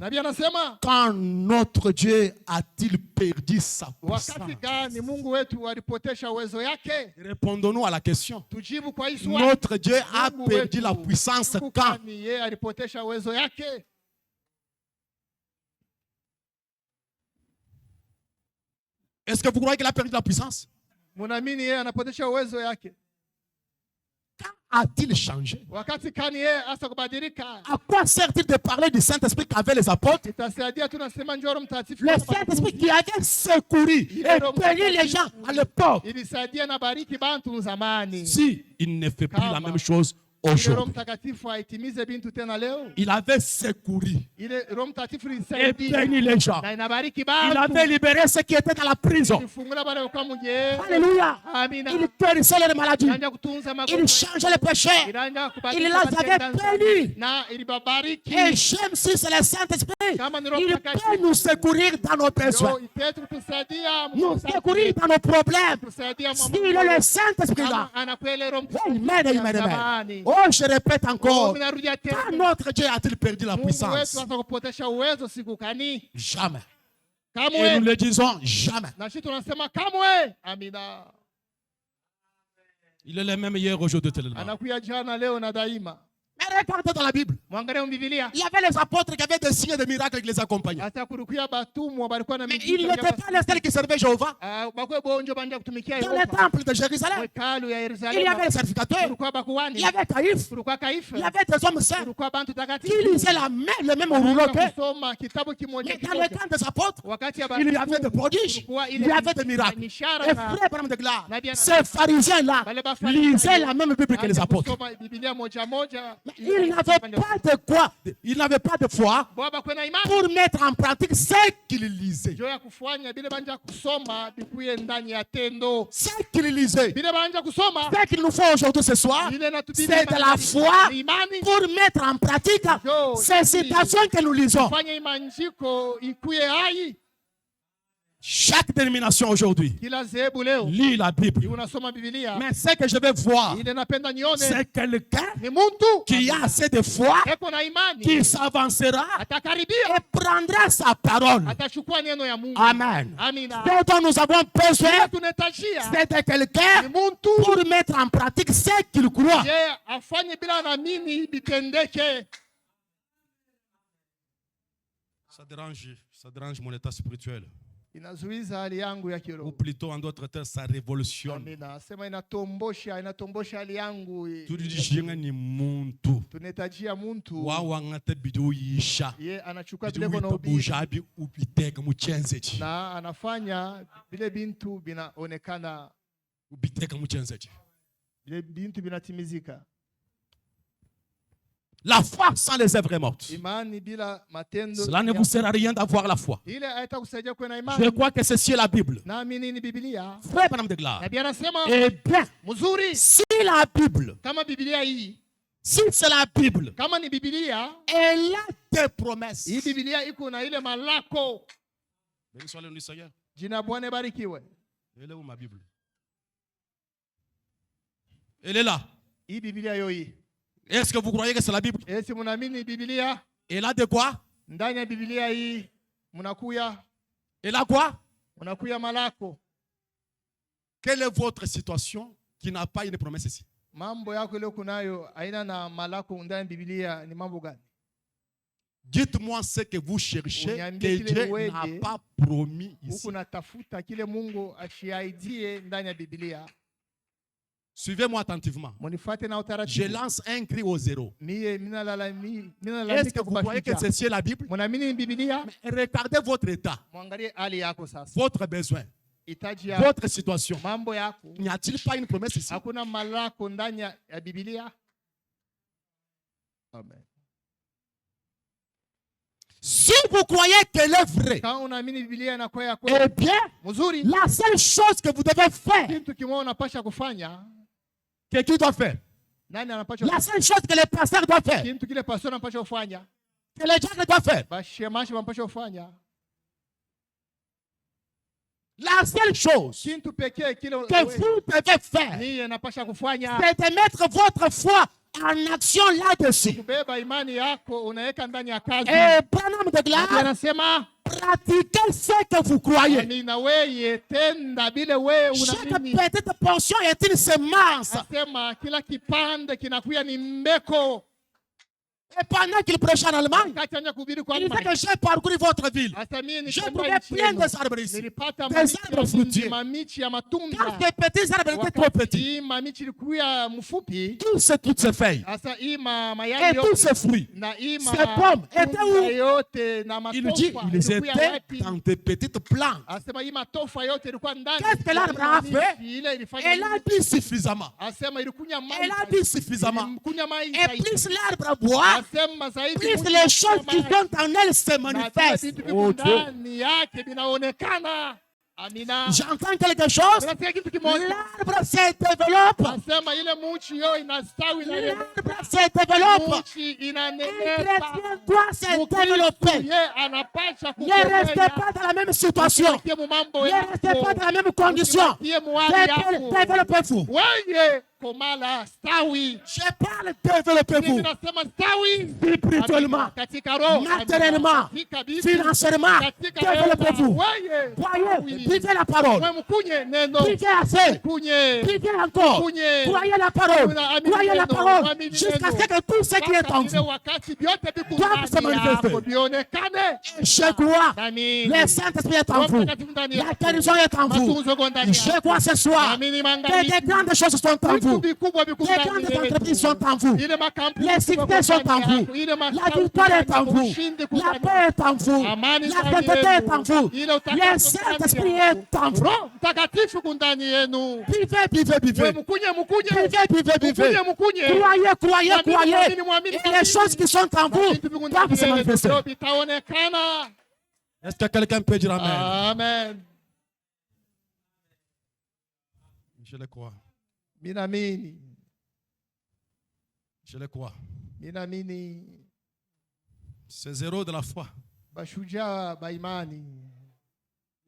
quand notre Dieu a-t-il perdu sa puissance? Répondons-nous à la question. Notre Dieu a perdu la puissance quand? Est-ce que vous croyez qu'il a perdu la puissance? Quand a-t-il changé? À quoi sert-il de parler du Saint-Esprit qu'avaient les apôtres? Le Saint-Esprit qui avait secouru et béni les gens à l'époque. Si il ne fait plus la même chose aujourd'hui, il avait secouru et béni les gens. Il avait libéré ceux qui étaient dans la prison. Alléluia. Il guérissait les maladies. Il changeait les péchés. Il les avait bénis. Et j'aime si c'est le Saint-Esprit. Il peut nous secourir dans nos besoins, nous secourir dans nos problèmes. S'il est le Saint-Esprit là, amen. Oh, je répète encore, quand notre Dieu a-t-il perdu la puissance? Jamais. Et nous le disons jamais. Il est le même hier, aujourd'hui, tellement. Mais Regardez dans la Bible. Mwangalie Biblia. Il y avait les apôtres qui avaient des signes et des miracles qui les accompagnaient. Hata kulikuwa batumwa balikuwa na Mais ils n'étaient pas les seuls qui servaient Jéhovah. bakwe bonjo banja kutumikia Dans le temple de Jérusalem, hekalu ya il y Yerusalemu. avait les sacrificateurs, Kulikuwa bakuhani. il y avait Caïphe, Kulikuwa Kaifa. il y avait des hommes saints Kulikuwa bantu qui takatifu. lisaient le même rouleau que. Kusoma kitabu kimoja Mais dans le kimoja. temps des apôtres, Wakati ya il y avait des prodiges, il y avait des miracles. Et frère, par exemple, là, ces pharisiens-là lisaient la même Bible que les apôtres. kusoma Biblia moja moja. Ils n'avaient pas de quoi, ils n'avaient pas de foi Baba kwena imani. pour mettre en pratique ce qu'ils lisaient. Jo ya kufanya bile banja kusoma bikuye ndani ya tendo. Ce qu'ils lisaient, Bile banja kusoma. ce qu'il nous faut aujourd'hui ce soir, Ile natubidi c'est de la foi imani. pour mettre en pratique ces citations que nous lisons. Fanya imanjiko ikuye hai. Chaque dénomination aujourd'hui Kila zebu leo lit la Bible. unasoma Biblia. Mais ce que je vais voir, Ile napenda nione c'est quelqu'un ni muntu qui a assez de foi, eko na imani qui s'avancera atakaribia et prendra sa parole. atachukua neno ya Mungu. Amen. Amina. Ce dont nous avons besoin, Kila tunahitajia c'est de quelqu'un ni muntu pour mettre en pratique ce qu'il croit. ye afanye bila naamini bitendeke. Ça dérange mon état spirituel. Inazuiza hali yangu ya Ou kiroho. plutôt, en d'autres termes, ça révolutionne. Amina. Sema inatombosha hali yangu. Tudijinga ni muntu. Tunahitajia muntu Wawa ngata bidu yisha. ye anachukua Bidu vile kono wita ubiri bujabi ubiteka muchenzeji. na anafanya vile bintu binaonekana, Ubiteka muchenzeji. vile bintu binatimizika. La foi sans les œuvres est morte. Imani bila matendo. Cela ne vous sert à rien d'avoir la foi. Ile haitakusaidia kuwa na Je imani. crois que ceci est la Bible. Naamini ni Biblia. Frère Madame de Glare. Nabii anasema Eh bien, mzuri si la Bible, kama Biblia hii, si c'est la Bible, kama ni Biblia, elle a des promesses. hii Biblia iko na ile malako. Béni soit le nom du Seigneur. Jina la Bwana barikiwe. Elle est où ma Bible? Elle est là. Hii Biblia yo hii. Est-ce que vous croyez que c'est la Bible? Esi mnaamini Biblia? Elle a de quoi? Ndani ya Biblia hii mnakuya Elle a quoi? malako. Quelle est votre situation qui n'a pas une promesse ici? Mambo yako leo kunayo aina na malako ndani ya Biblia ni mambo gani? Dites-moi ce que vous cherchez que Dieu n'a pas promis ici. Huku natafuta kile Mungu ashiaidie ndani ya Biblia. Suivez-moi attentivement. Monifuate na Je utaratibu. lance un cri au zéro. Est-ce que vous croyez que ceci est la Bible? Mnaamini ni Biblia? Regardez votre état, Mwangalie hali yako sasa. votre besoin, Hitaji ya votre situation. mambo yako. N'y a-t-il pas une promesse ici? Hakuna malako ndani ya Biblia? Amen. Si vous croyez qu'elle est vraie, Kama unaamini Biblia inakuwa ya eh kweli, bien, mzuri, la seule chose que vous devez faire, kitu kimoja unapasha kufanya. que qui doit faire? Nani anapasha La seule chose que les pasteurs doivent faire, kitu kile pastor anapasha kufanya? que les gens doivent faire, Bashemashi wanapasha kufanya. la seule chose Kitu pekee kile que vous devez faire, ni anapasha kufanya. c'est de mettre votre foi en action là-dessus. Kubeba imani yako unaweka ndani ya kazi. Et Branham de Biblia Glare, anasema pratiquez ce que vous croyez. amina, wewe tenda vile wewe Chaque unaamini. petite portion est une semence. Asema kila kipande kinakuya ni mbeko. Et pendant qu'il prêchait en Allemagne, Wakati anja kuhubiri kwa il disait Allemagne, que j'ai parcouru votre ville. hasa mimi J'ai nitembea trouvé nchi plein yenu. de arbres ici. Nilipata Des mamichi arbres fruitiers. mamichi ya Quand matunda. les petits arbres étaient trop petits, Hii mamichi ilikuwa mfupi. toutes ces feuilles Hasa hii et mayai tous yote ces fruits, na hii ces pommes étaient où? yote na Il dit, matofa ils ilikuwa étaient wapi? dans des petites plantes. Asema hii matofa yote ilikuwa ndani. Qu'est-ce que l'arbre a fait? Ile ilifanya Elle a bu suffisamment. asema ilikunya maji. Elle a bu suffisamment. Ilikunya maji. Et plus l'arbre boit, Asema zaidi plus les choses qui sont en elle se manifestent. Oh Dieu. ndani yake vinaonekana. Amina. J'entends quelque chose. Unasikia kitu kimoja? L'arbre se développe. Asema ile muchi yo inastawi na L'arbre se développe. muchi Un inanenepa. chrétien doit se développer. Ye anapasha Ne restez pas dans la même situation. Mambo Ne restez pas dans la même condition. Développez-vous. Wewe komala stawi. Je parle développez-vous Ninasema stawi spirituellement, katika roho, matériellement, katika bibi, financièrement. katika Développez-vous. wewe Croyez, vivez la parole. wewe mkunye neno, Vivez assez. mkunye Vivez encore. mkunye. Croyez la parole. Croyez la parole. Jusqu'à ce que tout ce qui est en Ile vous wakati vyote viko doivent se ndani manifester. yako vionekane. Je crois. Nani? Le Saint-Esprit est en vous. La guérison est en vous. Matunzo yako ndani yako. Je crois ce soir Naamini que maangamizi. des grandes choses sont en Vitu vous. vikubwa viko Les ndani grandes yetu. entreprises sont en vous. Ile makampuni Les viko succès sont ndani en vous. yako. Ile La mashauri victoire est en yako, vous. ushindi uko La ndani paix est en vous. Amani La ndani sainteté yenu. est en vous. Ile Le utakaso Saint-Esprit ndani est en vous. Roho Mtakatifu uko ndani yenu. Vivez, vivez, Wewe vivez. mkunye mkunye. Vivez, vivez, vivez. Mkunye mkunye. Croyez, croyez, Mwamini, croyez. mwamini, mwamini, Et les choses qui sont en vous Vitu viko doivent ndani se yenu. manifester. Ndio vitaonekana. Est-ce que quelqu'un peut dire Amen? Amen. Je le crois. Minamini. Je le crois. Minamini. C'est zéro de la foi. Bashujaa ba imani.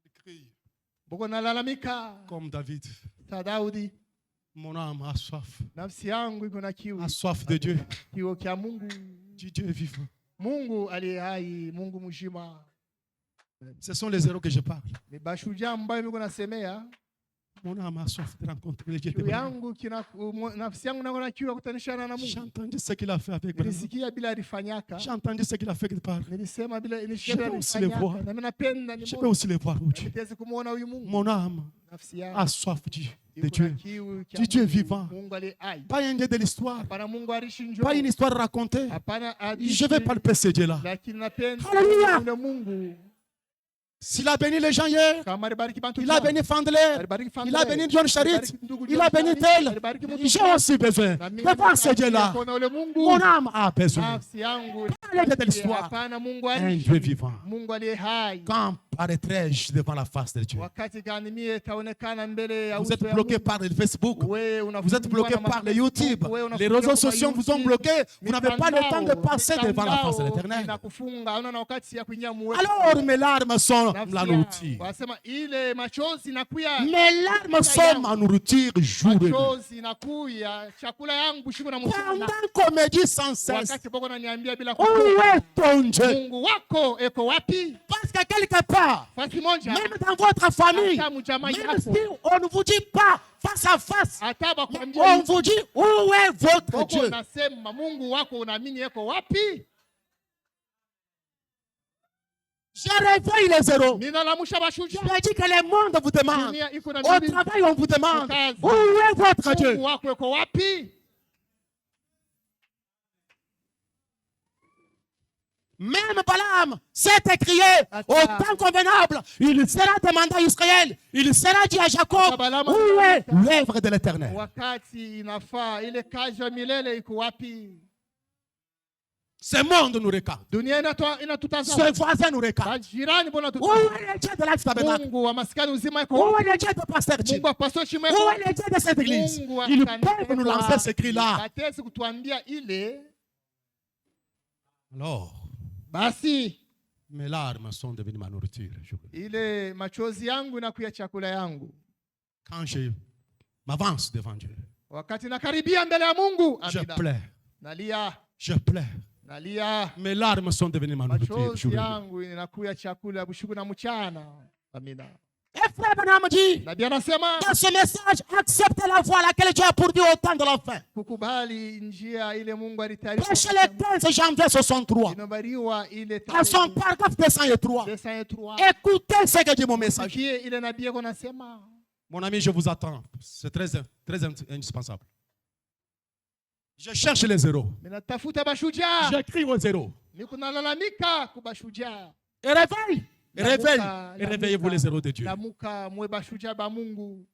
Il crie Boko nalalamika. comme David. Sa Daudi. Mon âme a soif. Nafsi yangu iko na kiu. A soif de Dieu. Kiu kia Mungu. Dieu est vivant. Mungu aliye hai, Mungu mzima. Ce sont les zéros que je parle. Ni bashujaa ambayo niko nasemea. Mon âme a soif de rencontrer le Dieu de Kiu Abraham. yangu nafsi yangu nako na kiu ya kutanishana na J'ai Mungu. entendu ce qu'il a fait avec Abraham. Nilisikia bila alifanyaka. J'ai entendu ce qu'il a fait quelque part. Nilisema bila Je peux aussi le voir. Na mimi napenda Je peux nimuone. aussi le voir, oh Dieu. Nitaweza kumuona huyu Mungu. Mon âme Nafsi yangu. a soif de iko Dieu. na Dieu. kiu kia Du Dieu Mungu. vivant. Mungu aliye hai. Pas un Dieu de l'histoire. Hapana Mungu alishi njoo. Pas une histoire racontée. Hapana Je vais palper ce Dieu-là. lakini napenda Hallelujah. yule Mungu. S'il a béni les gens hier, Kama alibariki bantu il a jana. béni Fandler, Alibariki il a Fandler. béni John Charit, Alibariki ndugu il John a béni Charit. tel. Alibariki mtu J'ai fulani. aussi besoin Na mimi de voir ce Dieu-là. kuna ule Mungu. Mon âme a besoin. Nafsi yangu. Pas le Dieu de l'histoire. Hapana Mungu Un alishi. Dieu vivant. Mungu aliye hai. Quand paraîtrai-je devant la face de Dieu? Wakati gani mie taonekana mbele ya Vous uso êtes ya bloqué Mungu. par le Facebook. Wewe Vous unafungwa êtes bloqué na par le Facebook, YouTube. wewe Les unafungwa réseaux kwa sociaux vous ont YouTube. bloqué. Vous n'avez pas le temps de passer devant la face de Mitandao l'Éternel. inakufunga, hauna na wakati ya kuingia muwe. Alors mes larmes sont Nafsi la yangu. nourriture. Wasema ile machozi inakuya. Mes larmes sont ma nourriture jour et nuit. Machozi inakuya. Chakula yangu usiku na mchana. Pendant qu'on me dit sans cesse, Wakati boko naniambia bila où kuchoka. est ton Dieu? Mungu wako eko wapi? Parce que quelque part, Fasi moja. même dans votre famille, Hata mjamaa même yako. si on ne vous dit pas face à face, Hata mais bakwambia on vous dit où est votre boko Dieu? unasema Mungu wako unaamini eko wapi? Je réveille les zéros. Ninalamusha bashujaa. Je dis que le monde vous demande. Dunia iko na Au bibi. travail, on vous demande Kazi. où est votre Dieu? Mungu wako eko wapi? Même Balaam s'est écrié Attends. au temps convenable. Il sera demandé à Israël. Il sera dit à Jacob Attends, Balaam. où est l'œuvre de l'Éternel? Wakati inafaa ile kazi ya milele iko wapi? Ce monde nous regarde. Dunia Ce inatutazama. voisin nous regarde. Jirani mbona Où tutazama? est le Dieu de l'Axe Tabernacle? Mungu wa maskani uzima iko Où wapi? est le Dieu de Pasteur Jim? Mungu wa pastor Chimo Où iko est le Dieu de cette église? Mungu wa Ils kanisa peuvent nous iko lancer ce wapi? cri-là. Hatezi kutuambia ile. Alors, Basi mes larmes sont devenues ma nourriture. ile machozi yangu inakuya chakula yangu. Quand je m'avance devant Dieu, Wakati nakaribia mbele ya Mungu, je amina. pleure. Nalia, Je pleure. nalia. Mes larmes sont devenues ma nourriture. Machozi yangu inakuya chakula bushuku na mchana. Amina. Et frère Branham dit, Nabii anasema dans ce message, acceptez la voie à laquelle Dieu a pourvu au temps de l'enfant. kukubali njia ile Mungu alitayarisha. Prêchez le 15 janvier 63. Inabariwa ile À son paragraphe 203. 203. Écoutez ce que dit mon message. Sikie ile nabii yako nasema. Mon ami, je vous attends. C'est très indispensable. Je cherche les zéros. Ninatafuta bashujaa. J'écris aux zéros. Niko nalalamika kubashujaa. Et réveille. Et réveille. Lamuka, Et réveillez-vous les zéros de Dieu. Lamuka mwe bashujaa ba Mungu.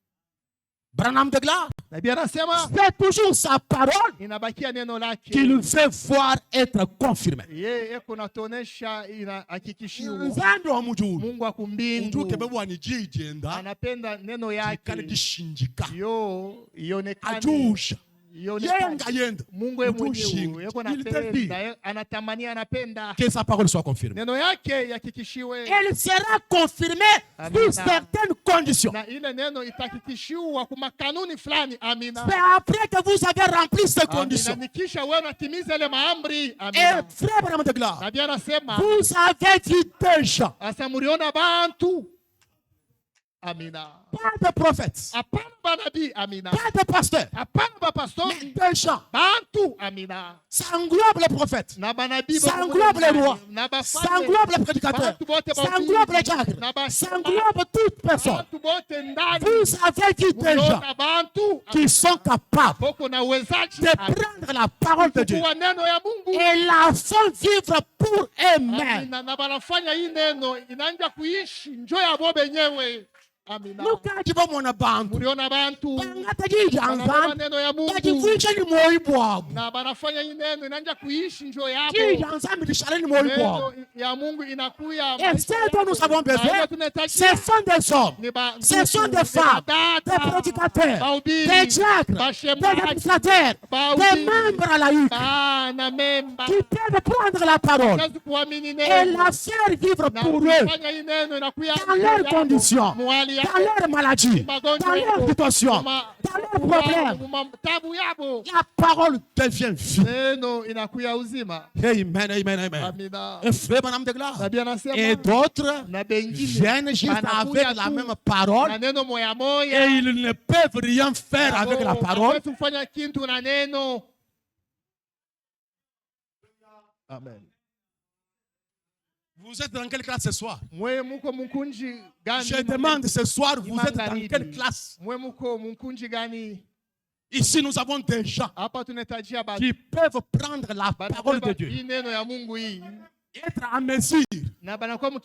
Branham de Glace, Nabii anasema c'est toujours sa parole inabakia neno lake. qui nous fait voir être confirmé. Yeye eko natonesha inahakikishiwa. Nzambi wa mujuru. Mungu wa kumbingu Ujuke bebu wanijijenda. anapenda neno Kale yake gishinjika. yo ionekane Ajusha. Mungu yeye mwenyewe yuko anapenda, anatamania, anapenda. Que sa parole soit confirmée. Neno yake yakikishiwe. Elle sera confirmée sous certaines conditions. Na ile neno itakikishiwa kwa kanuni fulani. Amina. C'est après que vous avez rempli ces conditions. Nikisha wewe unatimiza ile maamri. Amina. Et frère Branham de Gloire, na bien anasema, vous avez vu déjà. Asa muriona bantu. Amina. Pas de prophètes. Apana banabii. Amina. Pas de pasteurs. Apana ba pastor. Mais des gens. Bantu. Amina. Ça englobe les prophètes. Na banabii. Ça englobe les rois. Ça englobe les prédicateurs. Ça englobe les diacres. Ça englobe toute personne. Vous avez vu des gens qui sont capables de prendre la parole de Dieu et la font vivre pour eux-mêmes. Mukaji bomona bantu bangatajija nzambi bajivuisha ni moyo bwabo na banafanya hii neno inaanza kuishi njoo yabo kija nzambi lishale ni moyo bwabo ya Mungu inakuya. Et ce dont nous avons besoin, ce sont des hommes, ce sont des femmes, des prédicateurs, des diacres, des administrateurs, des membres à la hutte qui peuvent prendre la parole et la faire vivre pour eux dans leurs conditions, dans leur maladie, dans leur situation, dans leurs problèmes. La parole devient vie. Amen, amen, amen. Et frère Branham de Gloire et d'autres viennent juste avec la même parole et ils ne peuvent rien faire avec la parole. Amen. Vous êtes dans quelle classe ce soir? Je demande ce soir, vous êtes dans quelle classe? Ici, nous avons des gens qui peuvent prendre la parole de Dieu, être en mesure, capable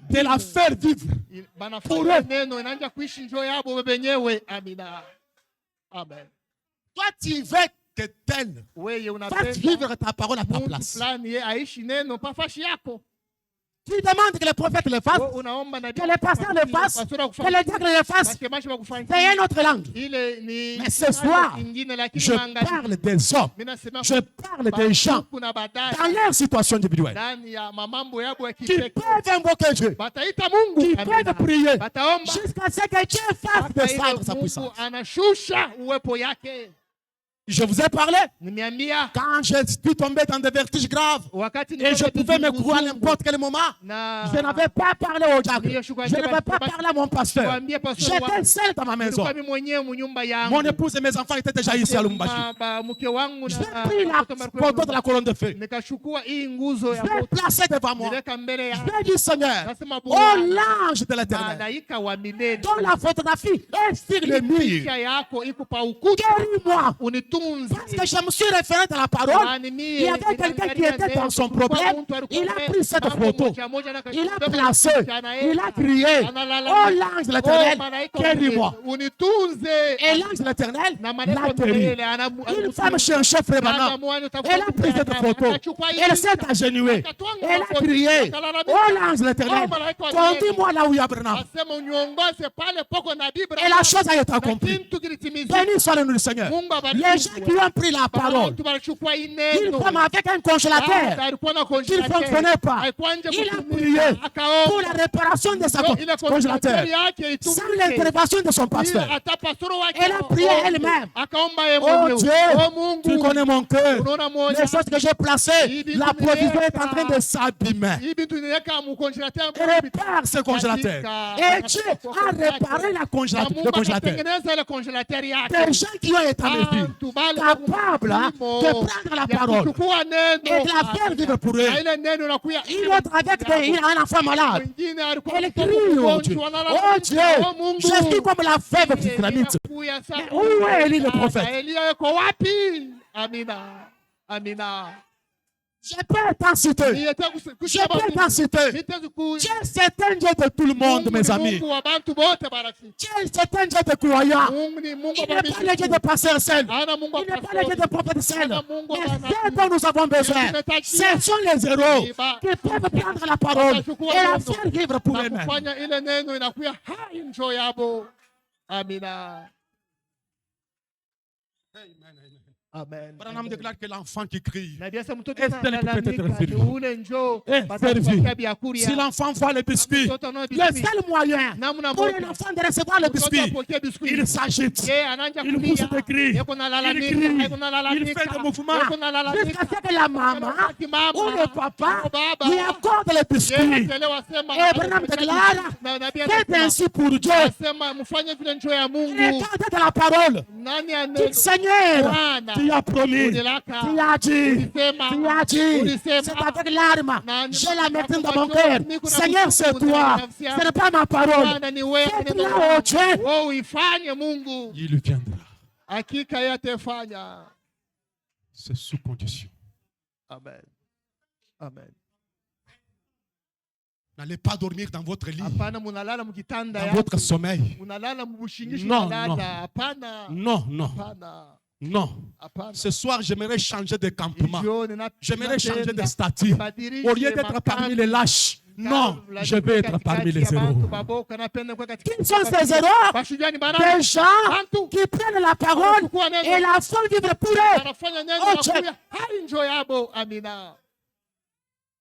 de la faire vivre pour eux. Toi, tu veux que tel fasse vivre ta parole à ta place. Tu demandes que les prophètes le fassent, que les pasteurs le fassent, que les diacres le fassent. C'est une autre langue. Mais ce soir, je parle des hommes, je parle des gens dans leur situation individuelle qui peuvent invoquer Dieu, qui peuvent prier jusqu'à ce que Dieu fasse descendre sa puissance. Je vous ai parlé quand je suis tombé dans des vertiges graves et je pouvais me courir à n'importe quel moment. Je n'avais pas parlé au diable. Je n'avais pas parlé à mon pasteur. J'étais seul dans ma maison. Mon épouse et mes enfants étaient déjà ici à Lumbashi. J'ai pris la photo de la colonne de feu. Je l'ai placée devant moi. Je dit, Seigneur, oh l'ange de l'Éternel, dont la photographie est sur le mur, guéris-moi. Parce que je me suis référé à la parole, il y avait quelqu'un qui était dans son problème, il a pris cette photo, il a placé, il a crié, oh l'ange de l'Éternel, guéris-moi. Et l'ange de l'Éternel l'a guéri. Une femme chez un chef Branham, elle a pris cette photo, elle s'est agenouillée, elle a crié, oh l'ange de l'Éternel, conduis-moi là où il y a Branham. Et la chose a été accomplie. Béni soit le nom du Seigneur. Les gens qui ont pris la parole, une femme avec un congélateur qui ne fonctionnait pas, il a prié pour la réparation de sa congélateur sans l'intervention de son pasteur. Elle a prié elle-même. Oh Dieu, tu connais mon cœur. Les choses que j'ai placées, la provision est en train de s'abîmer. Répare ce congélateur. Et Dieu a réparé le congélateur. Des gens qui ont été capables de prendre la parole et de la faire vivre pour eux. Il est avec un enfant malade. Elle crie, oh Dieu, oh Dieu, je suis comme la fève d'Israélite. Où est Élie le prophète? Je peux t'en citer. Je peux t'en citer. Dieu, c'est un Dieu de tout le monde, mes amis. Dieu, c'est un Dieu de croyants. Il n'est pas le Dieu de pasteurs seuls. Il n'est pas le Dieu de prophètes seuls. Mais ce dont nous avons besoin, ce sont les héros qui peuvent prendre la parole et la faire vivre pour eux-mêmes. Amen. Branham déclare que l'enfant qui crie Na biasa mtoto est tel qui peut être servi. ule njoo est servi. batakupatia vyakuria. Si l'enfant voit le biscuit, Mtoto anaona le biscuit. seul moyen Namna pour moja. un enfant de recevoir le Mtoto biscuit, apokee biskuit. il s'agite, Yeye anaanza il kulia. pousse des cris, Yeko na il lalamika, crie, yeko na lalamika. il fait des mouvements, Yeko na lalamika. jusqu'à ce que la maman Wakati mama ou le papa au baba lui accorde le yeye biscuit. atelewa sema Et Branham déclare, na nabii c'est anasema, ainsi pour Dieu. anasema mfanye vile njoo ya Mungu. Regardez de la parole. Nani Dites, Seigneur, Bwana, tu as promis, ulilaka, tu as dit, ulisema, tu as dit, ulisema. c'est avec l'arme. Nani J'ai la maîtrise dans mon macho, cœur. niko na Seigneur, c'est nguvu toi. ndani ya nafsi yangu. Ce n'est pas ma parole. Bwana ni wewe, C'est neno là, oh Dieu. wewe uifanye Mungu. Il viendra. Hakika yeye atafanya. C'est sous condition. Amen. Amen. N'allez pas dormir dans votre lit, Hapana munalala mkitanda dans yako. votre sommeil. Munalala mbushingisho Non, unalala. Hapana. Non, non, Hapana. non. Hapana. Ce soir, j'aimerais changer de campement. Jioni na- J'aimerais changer de napenda statut. badilishe Au lieu d'être makambi. parmi les lâches, non, La je vais être katikati parmi les ya héros. bantu baboka, napenda kuwa katikati Qui sont ya ces bantu. héros? Bashujaa ni banani? Des gens Bantu qui prennent la parole et la font vivre pour eux. wanafanya neno Oh, na Dieu. kuya hai njoo yabo. Amina.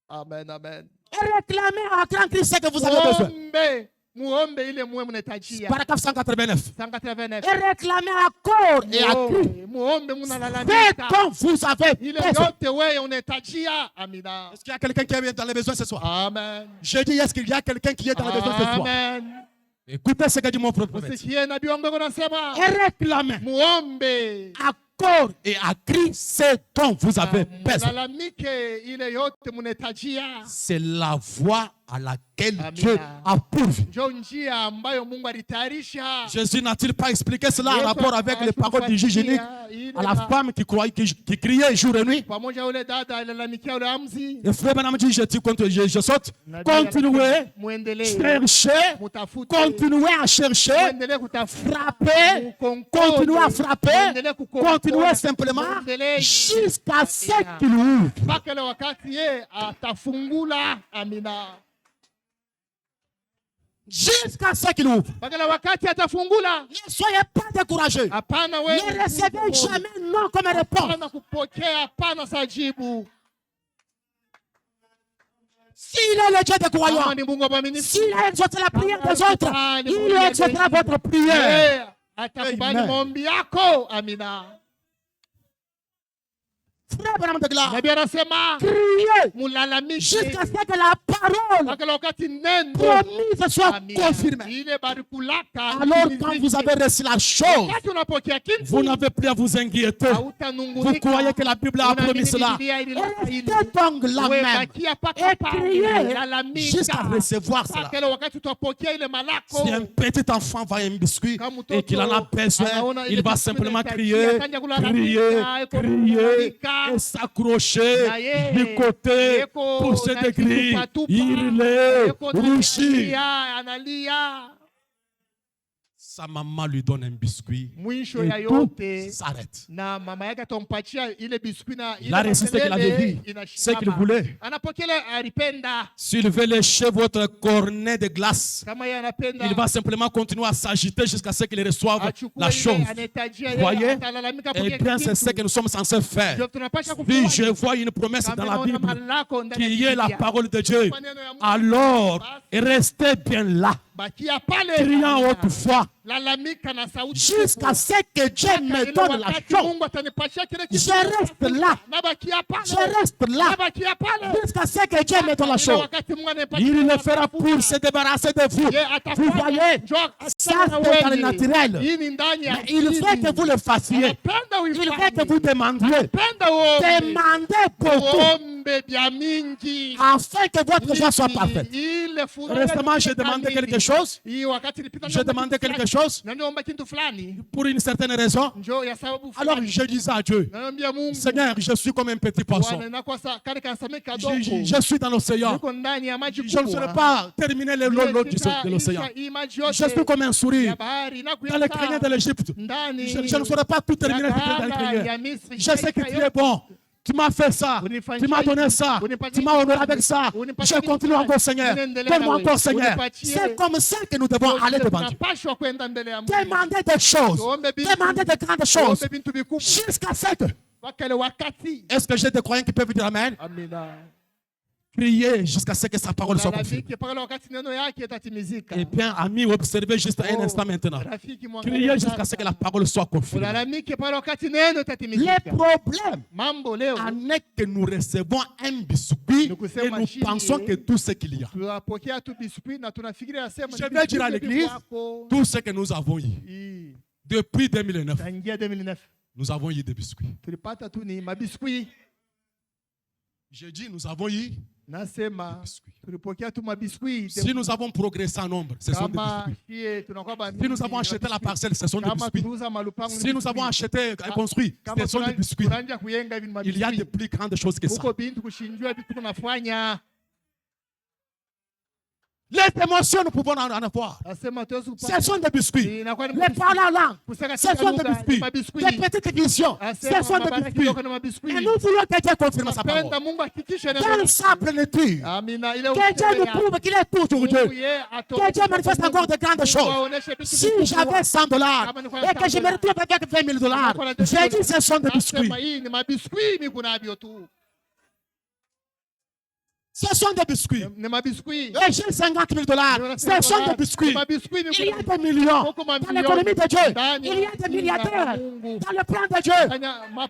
Amen, amen. Et réclamez à grand cri ce que vous avez besoin. Muombe ile muwe mnahitajia. Paragraphe 189. 189. Et réclamez à corps et à cri Muombe ce munalalamika. dont vous avez Ile besoin. yote wewe unahitajia. Amina. Est-ce qu'il y a quelqu'un qui est dans les besoins ce soir? Amen. Je dis, est-ce qu'il y a quelqu'un qui est dans les besoins ce soir? Amen. Écoutez ce que dit mon prophète. Usikie nabii wangu anasema Et réclamez muombe. à corps et à cri ce dont vous avez besoin. Mlalamike ile yote mnahitajia. C'est la voie à laquelle Amina. Dieu a pourvu. Ndio njia ambayo Mungu alitayarisha. Jésus n'a-t-il pas expliqué cela en Yesu rapport avec les paroles du juge unique ile à la femme qui criait jour et nuit? pamoja ule dada alilalamikia ule amzi. Et frère Branham dit, je saute. Nabii Continuez, anasema, muendelee cherchez, mutafute, continuez à chercher, muendelee kutafuta, frappez, mukonkole, continuez à frapper, muendelee kukonkole, continuez simplement muendelee jusqu'à ce qu'il ouvre. mpaka ile wakati ye atafungula. Amina. Jusqu'à ce qu'il ouvre. Mpaka ile wakati atafungula. Ne soyez pas découragés. Hapana wewe. Ne recevez jamais non comme réponse. Hapana kupokea, hapana sajibu. S'il est le Dieu des croyants, Kama ni Mungu mwaminifu, s'il a exaucé la prière des autres, il exaucera votre prière. yeye atakubali Amen. maombi yako. Amina. Frère Branham déclare, Nabii anasema criez mulalamike jusqu'à ce que la parole mpaka ile wakati neno promise soit Amina. confirmée. Ile barikulaka Alors quand vous avez reçu la chose, wakati unapokea kitu vous n'avez plus à vous inquiéter. Vous hautanungunika. croyez que la Bible a promis cela. Biblia ilileta hili. Restez donc là Wewe même bakia paka et pale, criez lalamika jusqu'à recevoir cela. mpaka ile wakati utapokea ile malako. Si un petit enfant va un biscuit Kama mtoto et qu'il en a besoin, anaona ile il va biskuti simplement inahitajia, crier, ataanza kulalamika, crier, eko crier kulalamika. et s'accrocher, Na yeye, picoter, eko pousser na des cris, tupa-tupa, hurler, eko rougir. analia. Sa maman lui donne un biscuit Mwisho ya et tout yote s'arrête. na mama yake atampatia ile biskuit na Il a résisté qu'il avait dit, ce qu'il voulait. Anapokea ile alipenda. S'il veut lécher votre cornet de glace, Kama yeye anapenda il va simplement continuer à s'agiter jusqu'à ce qu'il reçoive achukue la ile chose. anahitajia Vous yeye, voyez? atalalamika Eh pokea bien, c'est ce kitu. que nous sommes censés faire. Ndio tunapasha Oui, je kufanya. vois une promesse Kama dans la naona Bible malako ndani ya qui est la Biblia. parole de Dieu. Maneno ya Mungu. Alors, restez bien là, Bakia pale. criant autrefois, Lalamika na sauti. jusqu'à ce que Dieu me Ile donne la wakati chose. Mungu atanipatia kile kitu. Je reste là, Nabakia pale. je reste là, Nabakia pale. jusqu'à ce que Dieu me donne la Ile chose. wakati Mungu ananipatia Il le kile fera kitu. pour se débarrasser de vous. Yeye atafanya. Vous voyez, Njoo ça asana c'est dans le wewe. naturel. Hii ni ndani ya Mais il akili. fait que vous le fassiez. Anapenda Il uifanye. fait que vous demandiez. Anapenda uombe. Demandez beaucoup Uombe vya mingi. afin que votre joie soit parfaite. Ile furaha Récemment, j'ai ya demandé kamili. quelque chose. Hii wakati nilipita J'ai demandé quelque chose na niomba kitu fulani. pour une certaine raison. Njoo ya sababu Alors fulani. je disais à Dieu, Naambia Mungu. Seigneur, je suis comme un petit poisson. Bwana inakuwa kale kasamaki Je, kadogo. je suis dans l'océan. Niko ndani ya maji Je ne kubwa. saurais pas terminer l'eau de l'océan. Hii maji yote Je suis comme un sourire ya bahari dans les crâniers de l'Égypte. ndani Je ne saurais pas tout terminer ce qui est dans les ya crâniers. Misri. Je sais que tu es bon. Tu m'as fait ça. Tu m'as donné ça. Tu m'as honoré avec ça. Je continue encore, Seigneur. Donne-moi encore, Seigneur. C'est comme ça que nous devons aller devant Dieu. Demandez des choses. Demandez de grandes choses. Jusqu'à ce que. Est-ce que j'ai des croyants qui peuvent dire Amen? Priez jusqu'à ce que sa parole soit confirmée. Et bien, amis, observez juste un instant maintenant. Priez jusqu'à ce que la parole soit confirmée. Les problèmes en est que nous recevons un biscuit et nous pensons que tout ce qu'il y a. Je vais dire à l'église tout ce que nous avons eu. Depuis 2009, nous avons eu des biscuits. J'ai dit, nous avons eu des biscuits. Si nous avons progressé en nombre, ce sont des biscuits. Si nous avons acheté la parcelle, ce sont des biscuits. Si nous avons acheté et construit, ce sont des biscuits. Il y a de plus grandes choses que ça. Les émotions, nous pouvons en avoir. Ce sont des biscuits. Les paroles en langue, ce sont des biscuits. Les petites visions, ce sont des biscuits. Et nous voulons que Dieu confirme sa parole. Dans sa plénitude. Que Dieu nous prouve qu'il est toujours Dieu. Que Dieu manifeste encore de grandes choses. Si j'avais $100 et que je me retrouve avec $20 000, j'ai dit ce sont des biscuits. Ce sont des biscuits. Et j'ai $50 000. Ce sont des biscuits. Il y a des millions dans l'économie de Dieu. Il y a des milliardaires dans le plan de Dieu.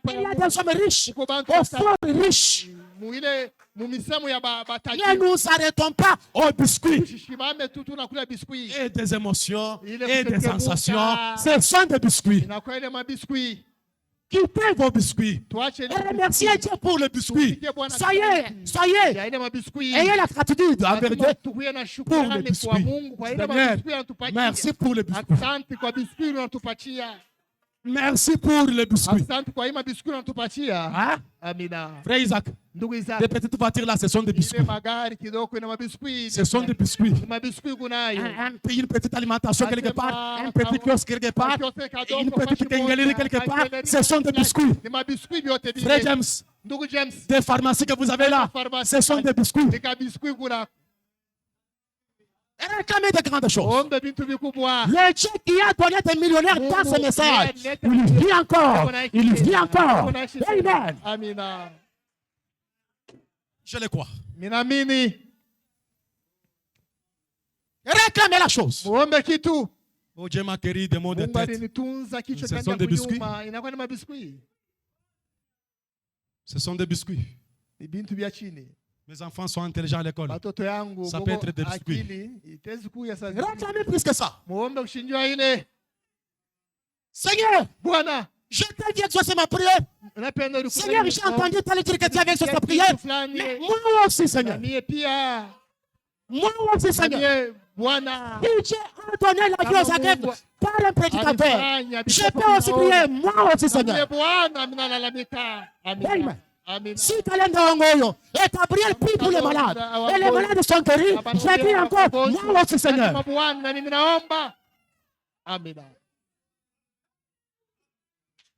Il y a des hommes riches, au fond riches. Ne nous arrêtons pas aux biscuits. Et des émotions et des sensations. Ce sont des biscuits. Quittez vos biscuits. Et remerciez Dieu pour le biscuit. Soyez. Ayez la gratitude envers Dieu pour le biscuit. Seigneur, merci pour le biscuit. Merci pour le biscuit. Hein? Frère Isaac, les petites voitures là, ce sont des biscuits. Ce sont des biscuits. Une petite alimentation quelque part, un petit kiosque quelque part, une petite quincaillerie quelque part, ce sont des biscuits. Frère James, des pharmacies que vous avez là, ce sont des biscuits. Réclamez de grandes choses. Le Dieu qui a donné des millionnaires dans ce message, il vit encore. Il vit encore. Amen. Je le crois. Réclamez la chose. Oh Dieu m'a guéri de maux de tête. Ce sont des biscuits. Ce sont des biscuits. Mes enfants sont intelligents à l'école. Ça peut être des biscuits. Réclamez plus que ça. Seigneur, je t'ai dit exaucer ma prière. Seigneur, j'ai entendu t'aller dire que tu avais exaucé ta prière. Mais moi aussi, Seigneur. Moi aussi, Seigneur. Si Dieu a donné la vie aux Zagreb par un prédicateur, je peux aussi prier moi aussi, Seigneur. Amen. Si Kalenda Ongoyo et Gabriel prie pour les malades et les malades sont guéris, je prie encore moi aussi, Seigneur. Amen.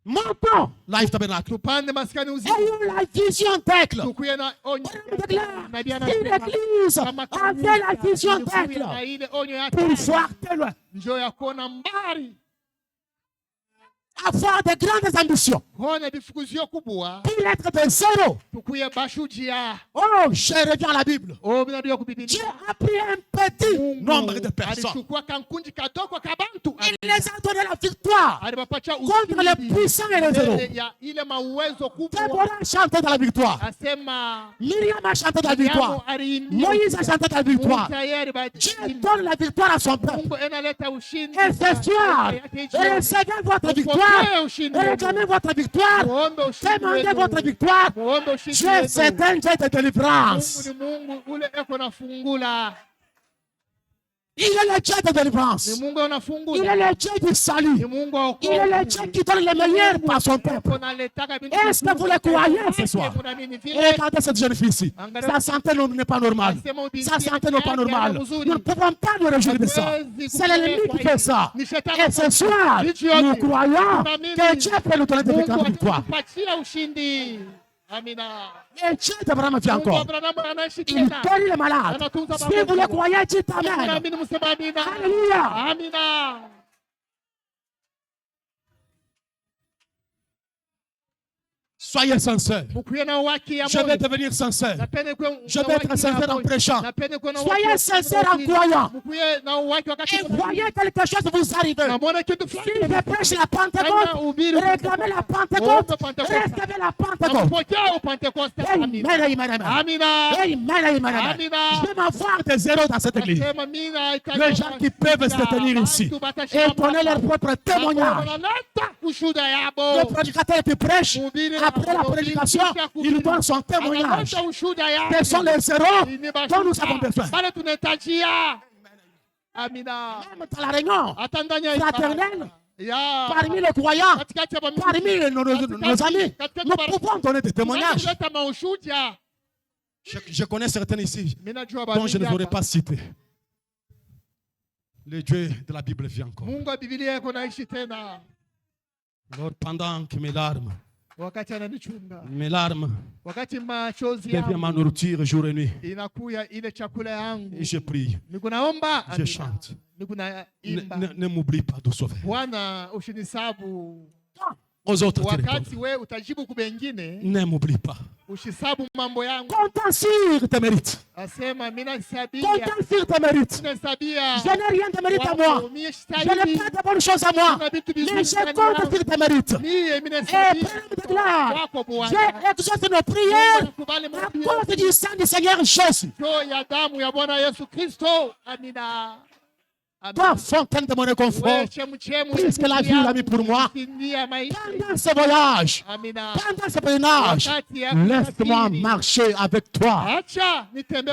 Montons Life Tabernacle. Ayons la vision d'aigle. Si l'église avait la vision d'aigle pour voir de loin, avoir de grandes ambitions, pour être de zéro. Oh, je reviens à la Bible. Dieu a pris un petit nombre de personnes. Il les a donné la victoire contre les puissants et les héros. Déborah a chanté dans la victoire. Myriam a chanté dans la victoire. Moïse a chanté dans la victoire. Dieu donne la victoire à son peuple. Et ce soir, recevez votre victoire. Réclamez votre victoire. Demandez votre victoire. Dieu, c'est un Dieu de délivrance. Il est le Dieu de délivrance. Il est le Dieu du salut. Il est le Dieu qui donne le meilleur par son peuple. Est-ce que vous le croyez ce soir? Et regardez cette jeune fille ici. Sa santé n'est pas normale. Sa santé n'est pas normale. Nous ne pouvons pas nous réjouir de ça. C'est l'ennemi qui fait ça. Et ce soir, nous croyons que Dieu peut nous donner des victoires. Amina. Et Dieu d'Abraham vit Mungu wa encore. Abrahamu anaishi Il tena. guérit les malades. Anatunza Si vous le croyez, dites Amen. Naamini msema amina. Alléluia. Amina. Soyez sincères. Mkuwe na uhaki ya Je vais moyo. devenir sincère. Napende kuwe Je na vais être uhaki sincère ya en moyo. prêchant. Napende kuwe na uhaki Soyez wa- sincère en croyant. Mkuwe na uhaki wakati Et voyez quelque chose vous arriver. namwona kitu Si fulani. je prêche la Pentecôte, Kama uhubiri réclamez la Pentecôte, Uombe Pentecoste. recevez la Pentecôte. Nakupokea upentekoste. Amen, Amina. amen, amen. Amina. Amen, amen, amen. Amina. Je vais m'avoir des zéros dans cette église. Nasema mimi nahitaji Les gens qui peuvent se tenir ici et donner leur propre témoignage. Wanaleta ushuhuda Le yabo. prédicateur qui prêche, Mhubiri après la prédication, il donne son témoignage. analeta ushuhuda Quels sont yake. les zéros dont nous avons besoin. Bale tunahitajia. Amina. Même dans la réunion Hata ndani ya fraternelle, ya parmi les croyants, katikati ya mamiji. parmi nos amis, nous pouvons donner des témoignages. Tunaleta maushuhuda. Je connais certains ici Mimi najua dont je ne baadhi voudrais hapa. pas citer. Le Dieu de la Bible vit encore. Mungu wa Biblia yako naishi tena. Alors, pendant que mes larmes, Wakati ananichunga. Wakati machozi deviennent ma yangu nourriture jour et nuit, inakuya ile chakula yangu. et je prie, Nikunaomba. je chante. Nikunaimba. Ne m'oublie pas de sauver. Bwana usinisabu. Aux autres Wakati territoires. we utajibu kubengine, Ne m'oublie pas. usisabu mambo yangu. Comptant sur tes mérites. Asema mimi nasabia. Comptant sur tes mérites. Nasabia. Je n'ai rien de mérite à moi. Je n'ai pas de bonnes choses à moi. Mais je compte sur tes mérites. Et Père déclare, j'ai exaucé nos prières à cause du sang du Seigneur Jésus. ya damu ya Bwana Yesu Kristo. Amina. Toi, fontaine de mon réconfort, puisque la vie l'a mis pour moi, pendant ce voyage, pendant ce pèlerinage, laisse-moi marcher avec toi.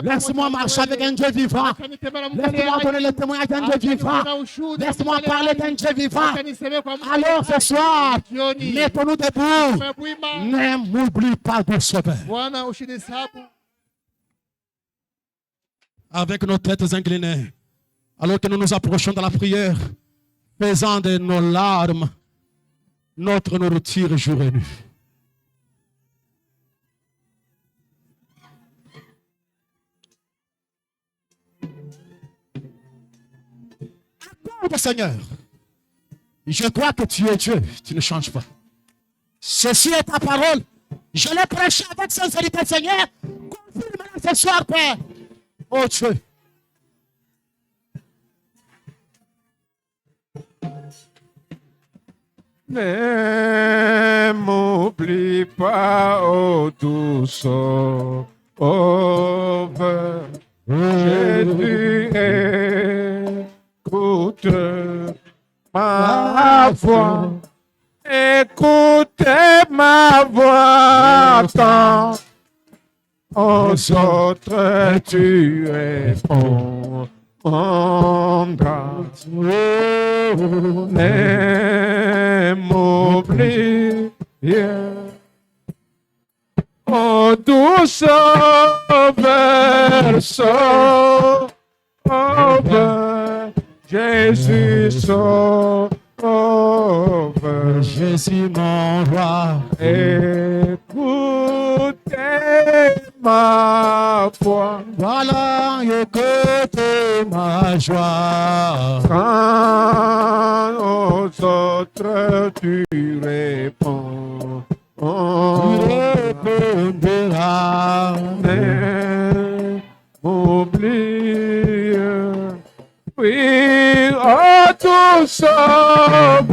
Laisse-moi marcher avec un Dieu vivant. Laisse-moi donner le témoignage d'un Dieu vivant. Laisse-moi parler d'un Dieu vivant. Alors ce soir, mettons-nous debout. Ne m'oublie pas de sauver. Avec nos têtes inclinées, alors que nous nous approchons de la prière, faisant de nos larmes notre nourriture jour et nuit. Accorde, Seigneur. Je crois que tu es Dieu, tu ne changes pas. Ceci est ta parole. Je l'ai prêché avec sincérité, Seigneur. Confirme-la ce soir, Père. Oh Dieu. Ne m'oublie pas, ô douce Sauveur. Jésus, écoute ma voix. Écoutez ma voix quand aux autres tu répondras. Ne m'oublie, oh douce Sauveur, Sauveur, Jésus Sauveur, Jésus mon roi, écoutez ma voix. voilà, écoutez ma joie. Quand aux autres tu réponds, Tu répondras. ne m'oublie. Oui, oh tout sauveur,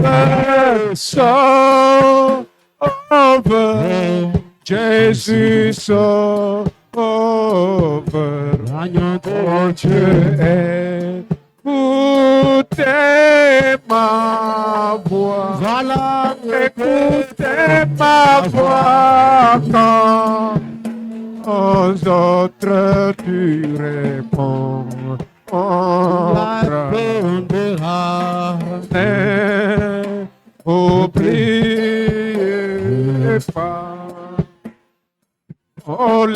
sauveur, Jésus sauveur, Agneau de oh Dieu, écoutez ma voix. Voilà, Écoutez ma voix quand aux autres tu réponds. répondra. Ne oubliez pas. Oh,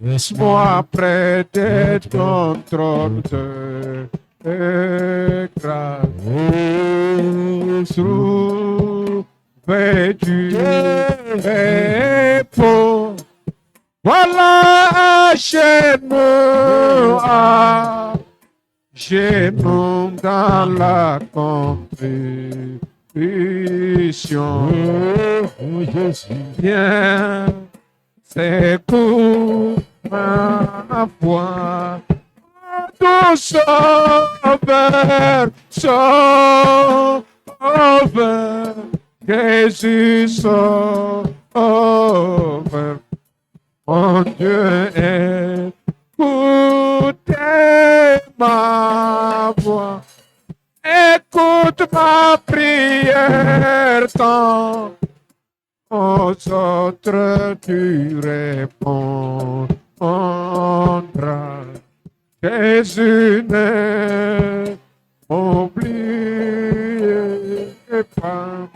laisse-moi près de ton trône de grâce. fais du repos. Voilà, achète-nous dans la contribution. Viens, c'est pour ma foi. Ton sauveur, sauveur, Jésus sauveur. Mon Dieu, écoutez ma voix, écoute ma prière, tant aux autres tu répondras. Jésus ne m'oublie pas.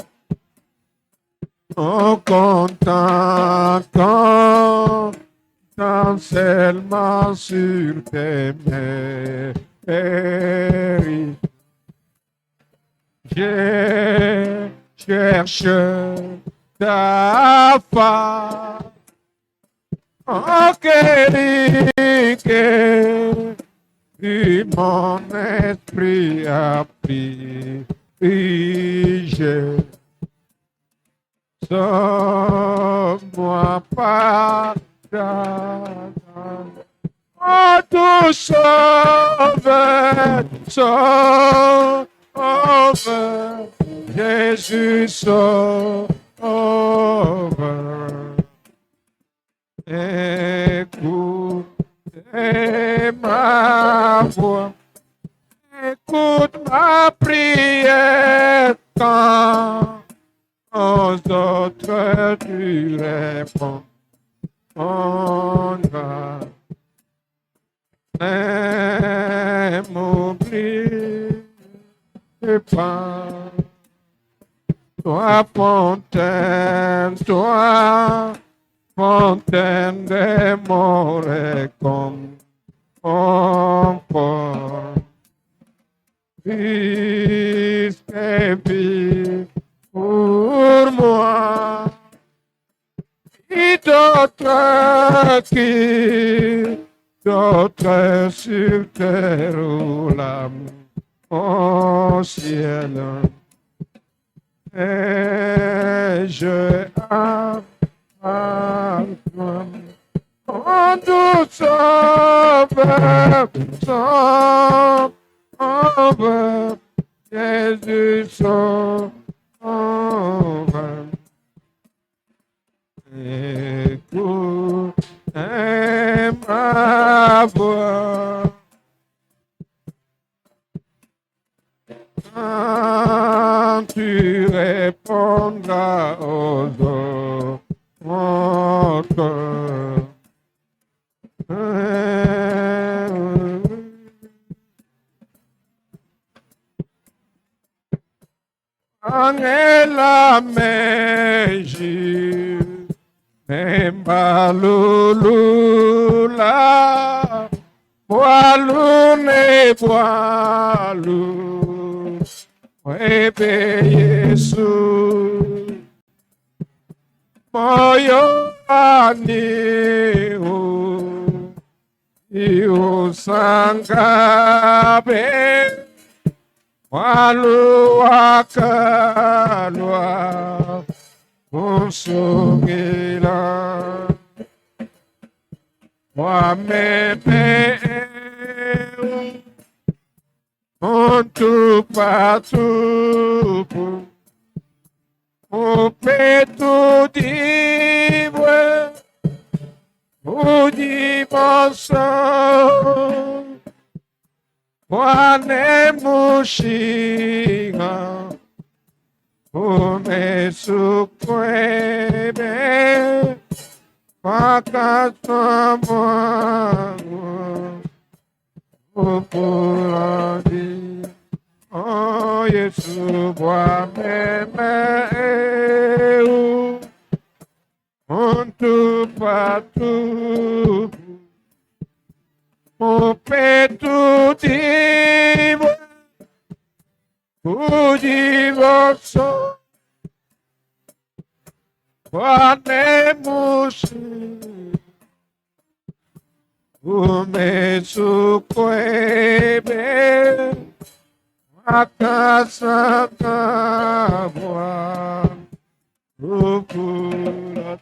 En contentant seulement sur tes mérites. Je cherche ta face. Oh, que mon esprit a pris. Sauve-moi par ta grâce. Oh, tout sauveur, sauveur, Jésus sauveur. Écoute ma voix, écoute ma prière quand aux autres tu réponds. Ne m'oublie pas. Toi fontaine de mon réconfort. Fils et vie pour moi, et d'autres sur terre ou l'âme au ciel. Et je en tout sauveur, sauveur, Jésus sauveur. Écoute ma voix. Quand tu répondras aux autres. Angela Meji, Embalulula, Boalune Boalu, Webe Yesu, Moyo Aniu, Iu Sangabe, Waluakalua, Unsugila, Wamepeu, Untu Patupu, Upetu Diwe, Udiboso, Wanemushinga, Umesukwebe, Wakasamu, Upuladi, Oh Yesu, Wamemeu, Untu Patu, Upetu Diwe, Udivoso, wanemushi umesukwebe akasakabwa ukura.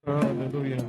Hallelujah.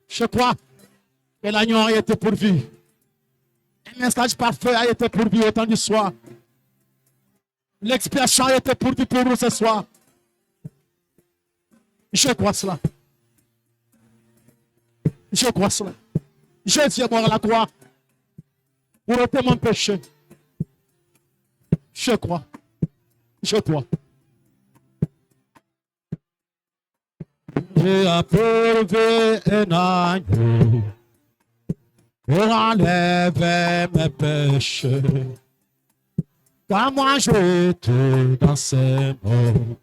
Je crois que l'agneau a été pourvu. Un message parfait a été pourvu au temps du soir. L'expiation a été pourvue pour nous ce soir. Je crois cela. Je crois cela. Jésus est mort à la croix pour ôter mon péché. Je crois. Je crois. J'ai approuvé un agneau pour enlever mes péchés. Car moi j'étais dans ces mots.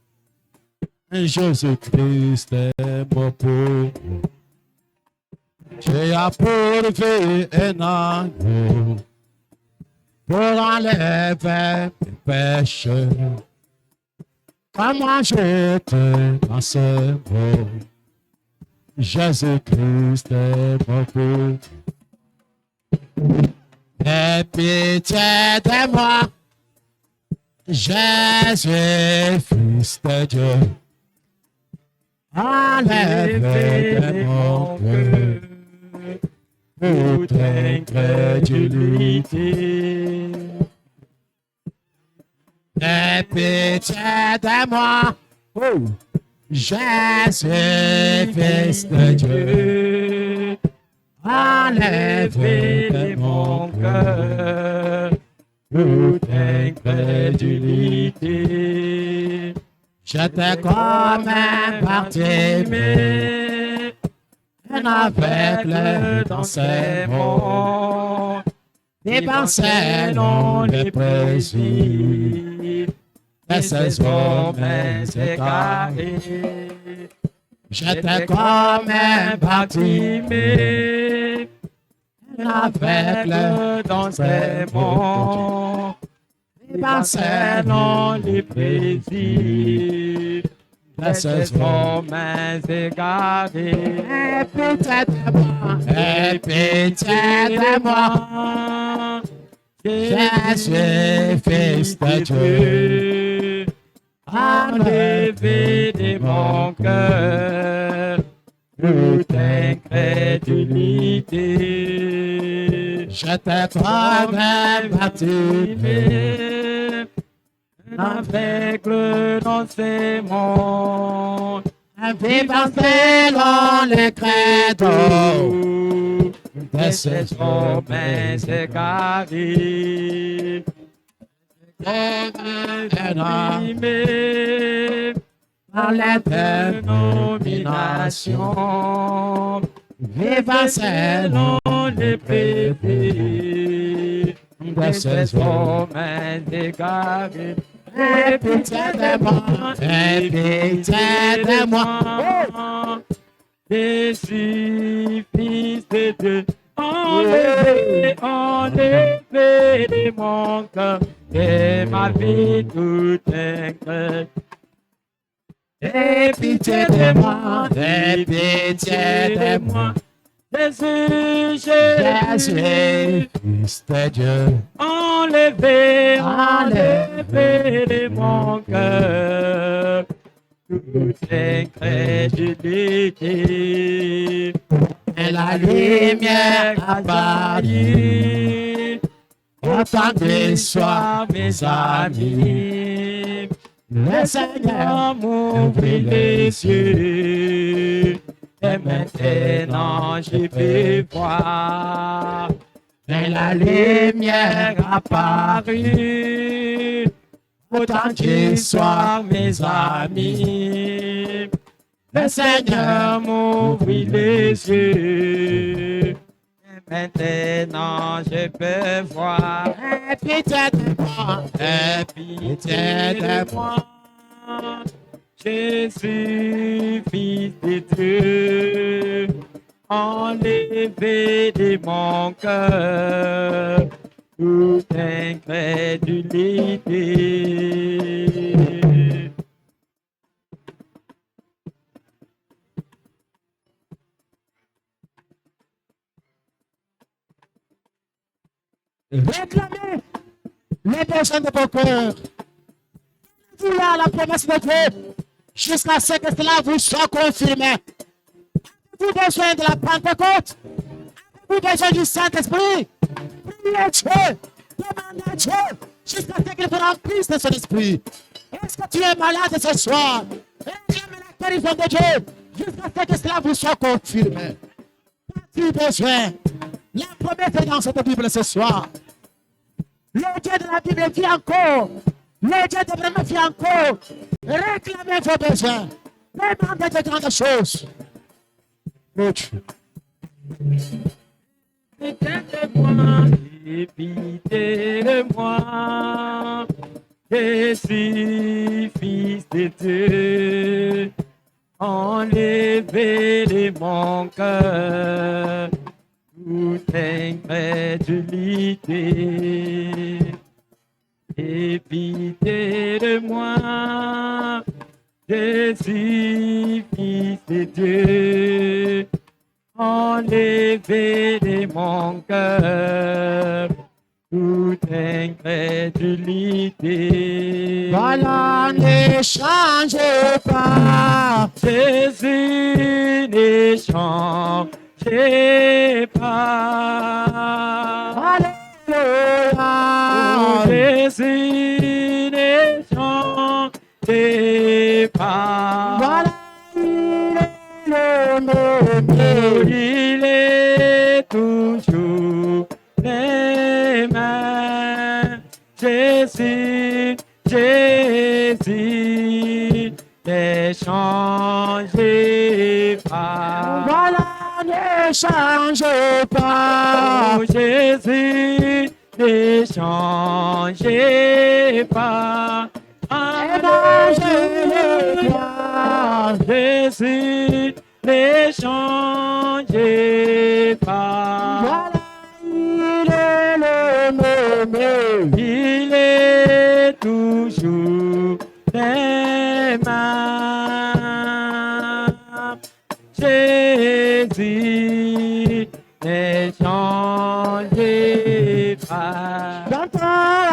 Jésus-Christ est mort pour moi. J'ai approuvé un agneau pour enlever mes péchés. Car moi j'étais dans ces mots. Jésus-Christ est mort pour moi. Aie pitié de moi, Jésus, Fils de Dieu. Enlève de mon cœur toute incrédulité. Aie pitié de moi, Jésus, Fils de Dieu. Enlève de mon cœur toute incrédulité. J'étais comme un partimé, un aveugle dans ces mondes, dépensait non les plaisirs de ces hommes égarés. J'étais comme un partimé, un aveugle dans ces mondes, dépensait non les plaisirs de ces hommes égarés. Aie pitié de moi, aie pitié de moi, Jésus, Fils de Dieu. Enlevez de mon cœur toute incrédulité. J'étais comme un partimé, un aveugle dans ces mondes, un vivant selon les credos de ces hommes égarés. Imprimé par la dénomination, vivant selon les plaisirs de ces hommes égarés. Aie pitié de moi, aie pitié de moi, Jésus, Fils de Dieu. Enlevez, enlevez de mon cœur et ma vie toute incrédule. Aie pitié de moi, aie pitié de moi, Jésus, Jésus, Fils de Dieu. Enlevez, enlevez de mon cœur toute incrédulité. Et la lumière apparut, entendez soir mes amis, le Seigneur m'ouvrit les yeux, et maintenant je peux voir. Et la lumière apparut, entendez soir mes amis, le Seigneur m'ouvrit les yeux, et maintenant je peux voir. Aie pitié de moi, aie pitié de moi, Jésus, Fils de Dieu. Enlevez de mon cœur toute incrédulité. Réclamez les personnes de vos cœurs. Vous à la promesse de Dieu jusqu'à ce que cela vous soit confirmé. Avez-vous besoin de la Pentecôte? Avez-vous besoin du Saint-Esprit? Priez Dieu, demandez à Dieu jusqu'à ce qu'il vous remplisse de son esprit. Est-ce que tu es malade ce soir? Réclame la guérison de Dieu jusqu'à ce que cela vous soit confirmé. As-tu besoin? La promesse est dans cette Bible ce soir. Le Dieu de la Bible vit encore. Le Dieu de vraiment vit encore. Réclamez vos besoins. Demandez de grandes choses. Mon Dieu. Évitez-moi, évitez-moi, je suis fils de Dieu, enlevez de mon cœur toute incrédulité. Évitez-moi, je suis fils de Dieu, enlevez de mon cœur toute incrédulité. Voilà, ne changez pas. Jésus, ne changez pas. Alléluia. Oh, Jésus, ne changez pas. Voilà, il est le même. Il est toujours le même. Jésus, Jésus, ne changez pas. Voilà, ne changez pas. Oh, Jésus, ne changez pas. Alléluia. Jésus, ne changez pas. Voilà, il est le même. Il est toujours le même. Jésus, ne changez pas. J'entends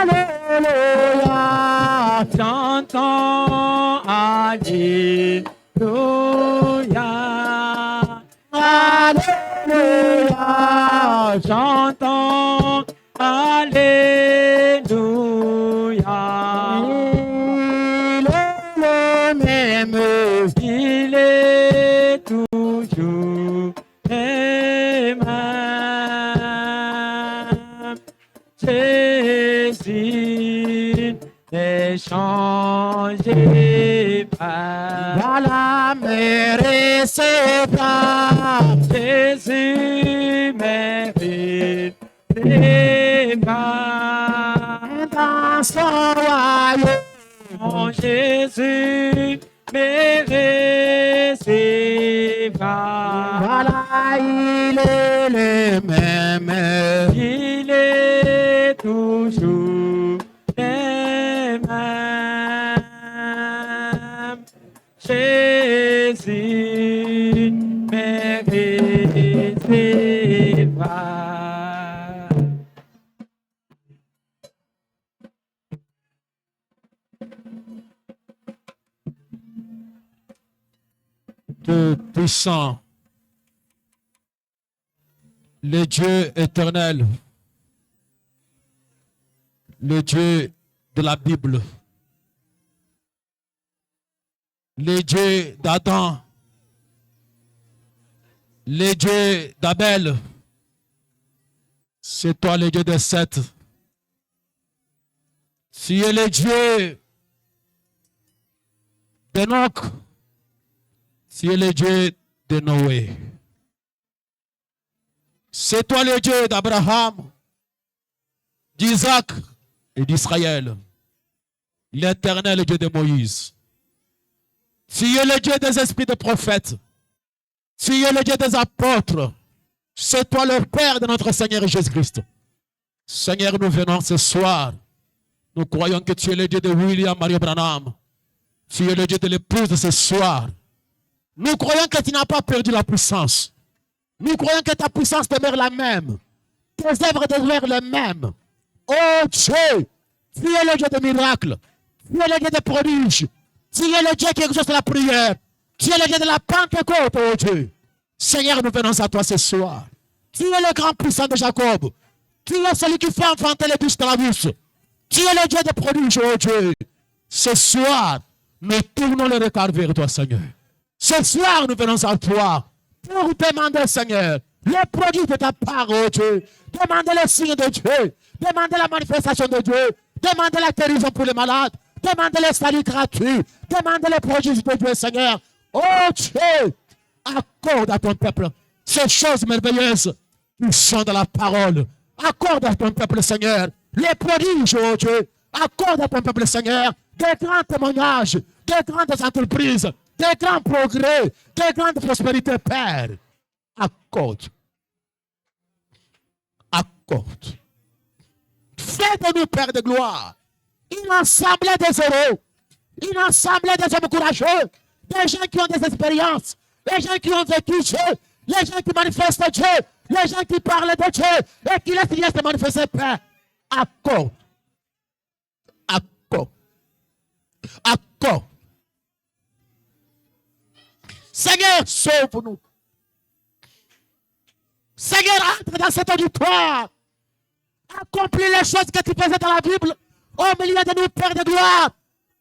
Alléluia. J'entends Alléluia. Alléluia. J'entends Alléluia. Il est le même. Il est toujours le même. Jésus, ne changez pas. Voilà, me recevra. Jésus mérite pas. Dans son royaume. Oh, Jésus mérite pas. Voilà, il est le même. Il est toujours le même. Jésus mérite pas. Tout puissant, le Dieu éternel, le Dieu de la Bible, le Dieu d'Adam, le Dieu d'Abel, c'est toi le Dieu de Seth. Tu es le Dieu d'Enoch. Tu es le Dieu de Noé. C'est toi le Dieu d'Abraham, d'Isaac et d'Israël. L'éternel Dieu de Moïse. Tu es le Dieu des esprits de prophètes. Tu es le Dieu des apôtres. C'est toi le Père de notre Seigneur Jésus-Christ. Seigneur, nous venons ce soir. Nous croyons que tu es le Dieu de William Marie Branham. Tu es le Dieu de l'épouse de ce soir. Nous croyons que tu n'as pas perdu la puissance. Nous croyons que ta puissance demeure la même. Tes œuvres demeurent les mêmes. Oh Dieu, tu es le Dieu de miracles. Tu es le Dieu de prodiges. Tu es le Dieu qui exauce la prière. Tu es le Dieu de la Pentecôte, oh Dieu. Seigneur, nous venons à toi ce soir. Tu es le grand puissant de Jacob. Tu es celui qui fait enfanter les biches dans la bouche. Tu es le Dieu des prodiges, oh Dieu. Ce soir, nous tournons le regard vers toi, Seigneur. Ce soir, nous venons à toi pour demander, Seigneur, les produits de ta part, oh Dieu. Demander les signes de Dieu. Demander la manifestation de Dieu. Demander la guérison pour les malades. Demander les saluts gratuits. Demander les produits de Dieu, Seigneur. Oh Dieu, accorde à ton peuple ces choses merveilleuses qui sont dans la parole. Accorde à ton peuple, Seigneur, les prodiges, oh Dieu. Accorde à ton peuple, Seigneur, des grands témoignages, des grandes entreprises, des grands progrès, des grandes prospérités, Père. Accorde. Accorde. Fais de nous, Père de gloire, une assemblée des héros, une assemblée des hommes courageux, des gens qui ont des expériences, les gens qui ont vécu Dieu, les gens qui manifestent Dieu, les gens qui parlent de Dieu et qui laissent se manifester, Père. Accorde. Accorde. Accorde. Seigneur, sauve-nous. Seigneur, entre dans cet auditoire. Accomplis les choses que tu faisais dans la Bible au milieu de nous, Père de gloire.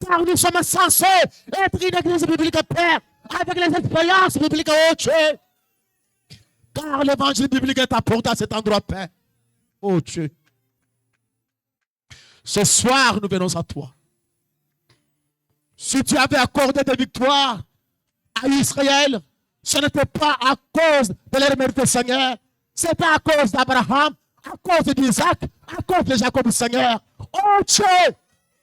Car nous sommes censés être une église biblique, Père, avec les expériences bibliques, oh Dieu. Car l'évangile biblique est apporté à cet endroit, Père. Oh Dieu. Ce soir, nous venons à toi. Si tu avais accordé des victoires à Israël, ce n'était pas à cause de leur mérite, Seigneur. C'était à cause d'Abraham, à cause d'Isaac, à cause de Jacob, Seigneur. Oh Dieu,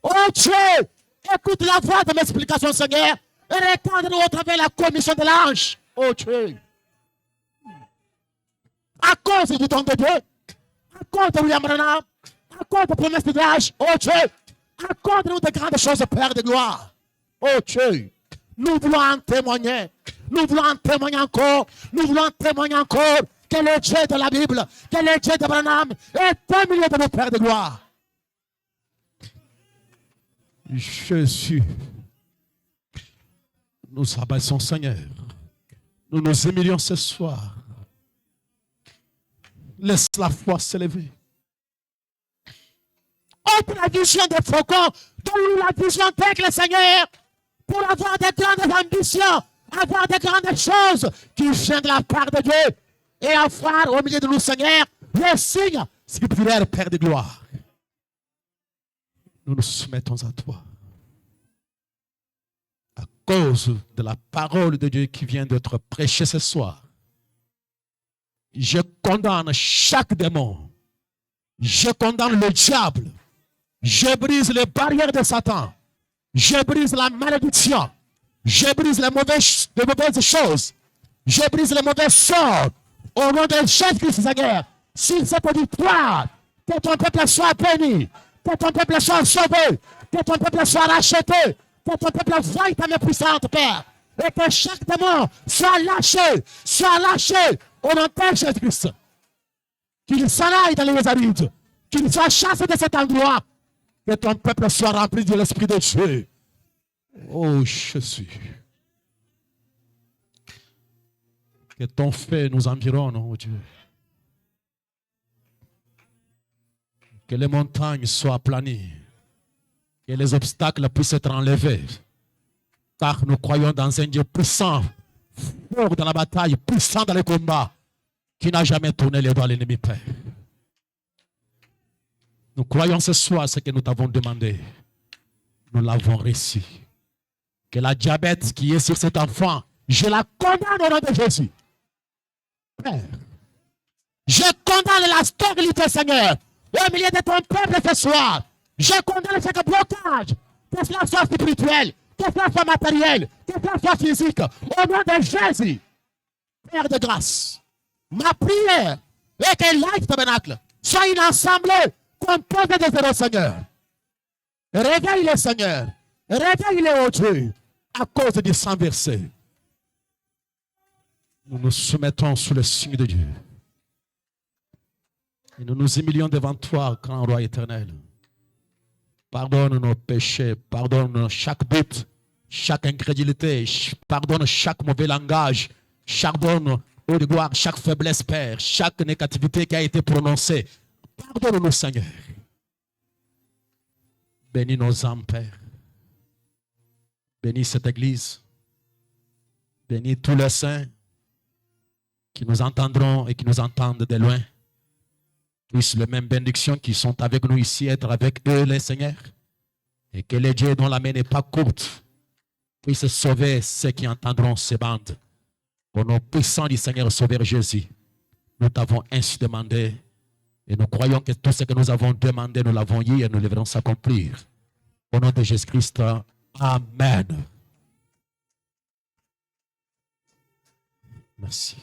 oh Dieu, écoute la voix de mes explications, Seigneur, et répandre-nous au travers de la commission de l'ange. Oh Dieu. À cause du don de Dieu, à cause de William Branham, à cause de promesses de l'âge, oh Dieu, accorde-nous de grandes choses, Père de gloire. Oh Dieu, nous voulons en témoigner. Nous voulons en témoigner encore. Nous voulons en témoigner encore que le Dieu de la Bible, que le Dieu d'Abraham est au milieu de nos pères de gloire. Jésus, nous abaissons, Seigneur. Nous nous humilions ce soir. Laisse la foi s'élever. Ôte la vision des faucons, donne-nous la vision d'aigle, Seigneur, pour avoir de grandes ambitions, avoir de grandes choses qui viennent de la part de Dieu. Et avoir au milieu de nous, Seigneur, les signes scripturaires, Père de gloire. Nous nous soumettons à toi. À cause de la parole de Dieu qui vient d'être prêchée ce soir, je condamne chaque démon. Je condamne le diable. Je brise les barrières de Satan. Je brise la malédiction. Je brise les mauvaises choses. Je brise les mauvais sorts. Au nom de Jésus-Christ, Seigneur, sur cette auditoire, que ton peuple soit béni, que ton peuple soit sauvé, que ton peuple soit racheté, que ton peuple voie ta main puissante, Père, et que chaque démon soit lâché au nom de Jésus-Christ. Qu'il s'en aille dans les arides, qu'il soit chassé de cet endroit, que ton peuple soit rempli de l'Esprit de Dieu. Oh Jésus. Que ton fait nous environne, oh Dieu. Que les montagnes soient aplanies. Que les obstacles puissent être enlevés. Car nous croyons dans un Dieu puissant, fort dans la bataille, puissant dans les combats, qui n'a jamais tourné les doigts à l'ennemi, Père. Nous croyons ce soir ce que nous t'avons demandé. Nous l'avons réussi. Que la diabète qui est sur cet enfant, je la condamne au nom de Jésus. Père, je condamne la stérilité, Seigneur, au milieu de ton peuple ce soir. Je condamne chaque blocage, que cela soit spirituel, que cela soit matériel, que cela soit physique, au nom de Jésus. Père de grâce, ma prière est que Life Tabernacle soit une assemblée composée des héros, Seigneur. Réveille-les, Seigneur. Réveille-les, oh Dieu, à cause du sang versé. Nous nous soumettons sous le signe de Dieu. Et nous nous humilions devant toi, grand roi éternel. Pardonne nos péchés, pardonne chaque doute, chaque incrédulité, pardonne chaque mauvais langage, pardonne Oh de gloire, chaque faiblesse, Père, chaque négativité qui a été prononcée, pardonne-nous, Seigneur. Bénis nos âmes, Père. Bénis cette église. Bénis tous les saints qui nous entendront et qui nous entendent de loin. Puissent les mêmes bénédictions qui sont avec nous ici être avec eux, les seigneurs. Et que les dieux dont la main n'est pas courte puissent sauver ceux qui entendront ces bandes. Au nom puissant du Seigneur Sauveur Jésus, nous t'avons ainsi demandé et nous croyons que tout ce que nous avons demandé, nous l'avons eu et nous le verrons s'accomplir. Au nom de Jésus-Christ, Amen. Merci.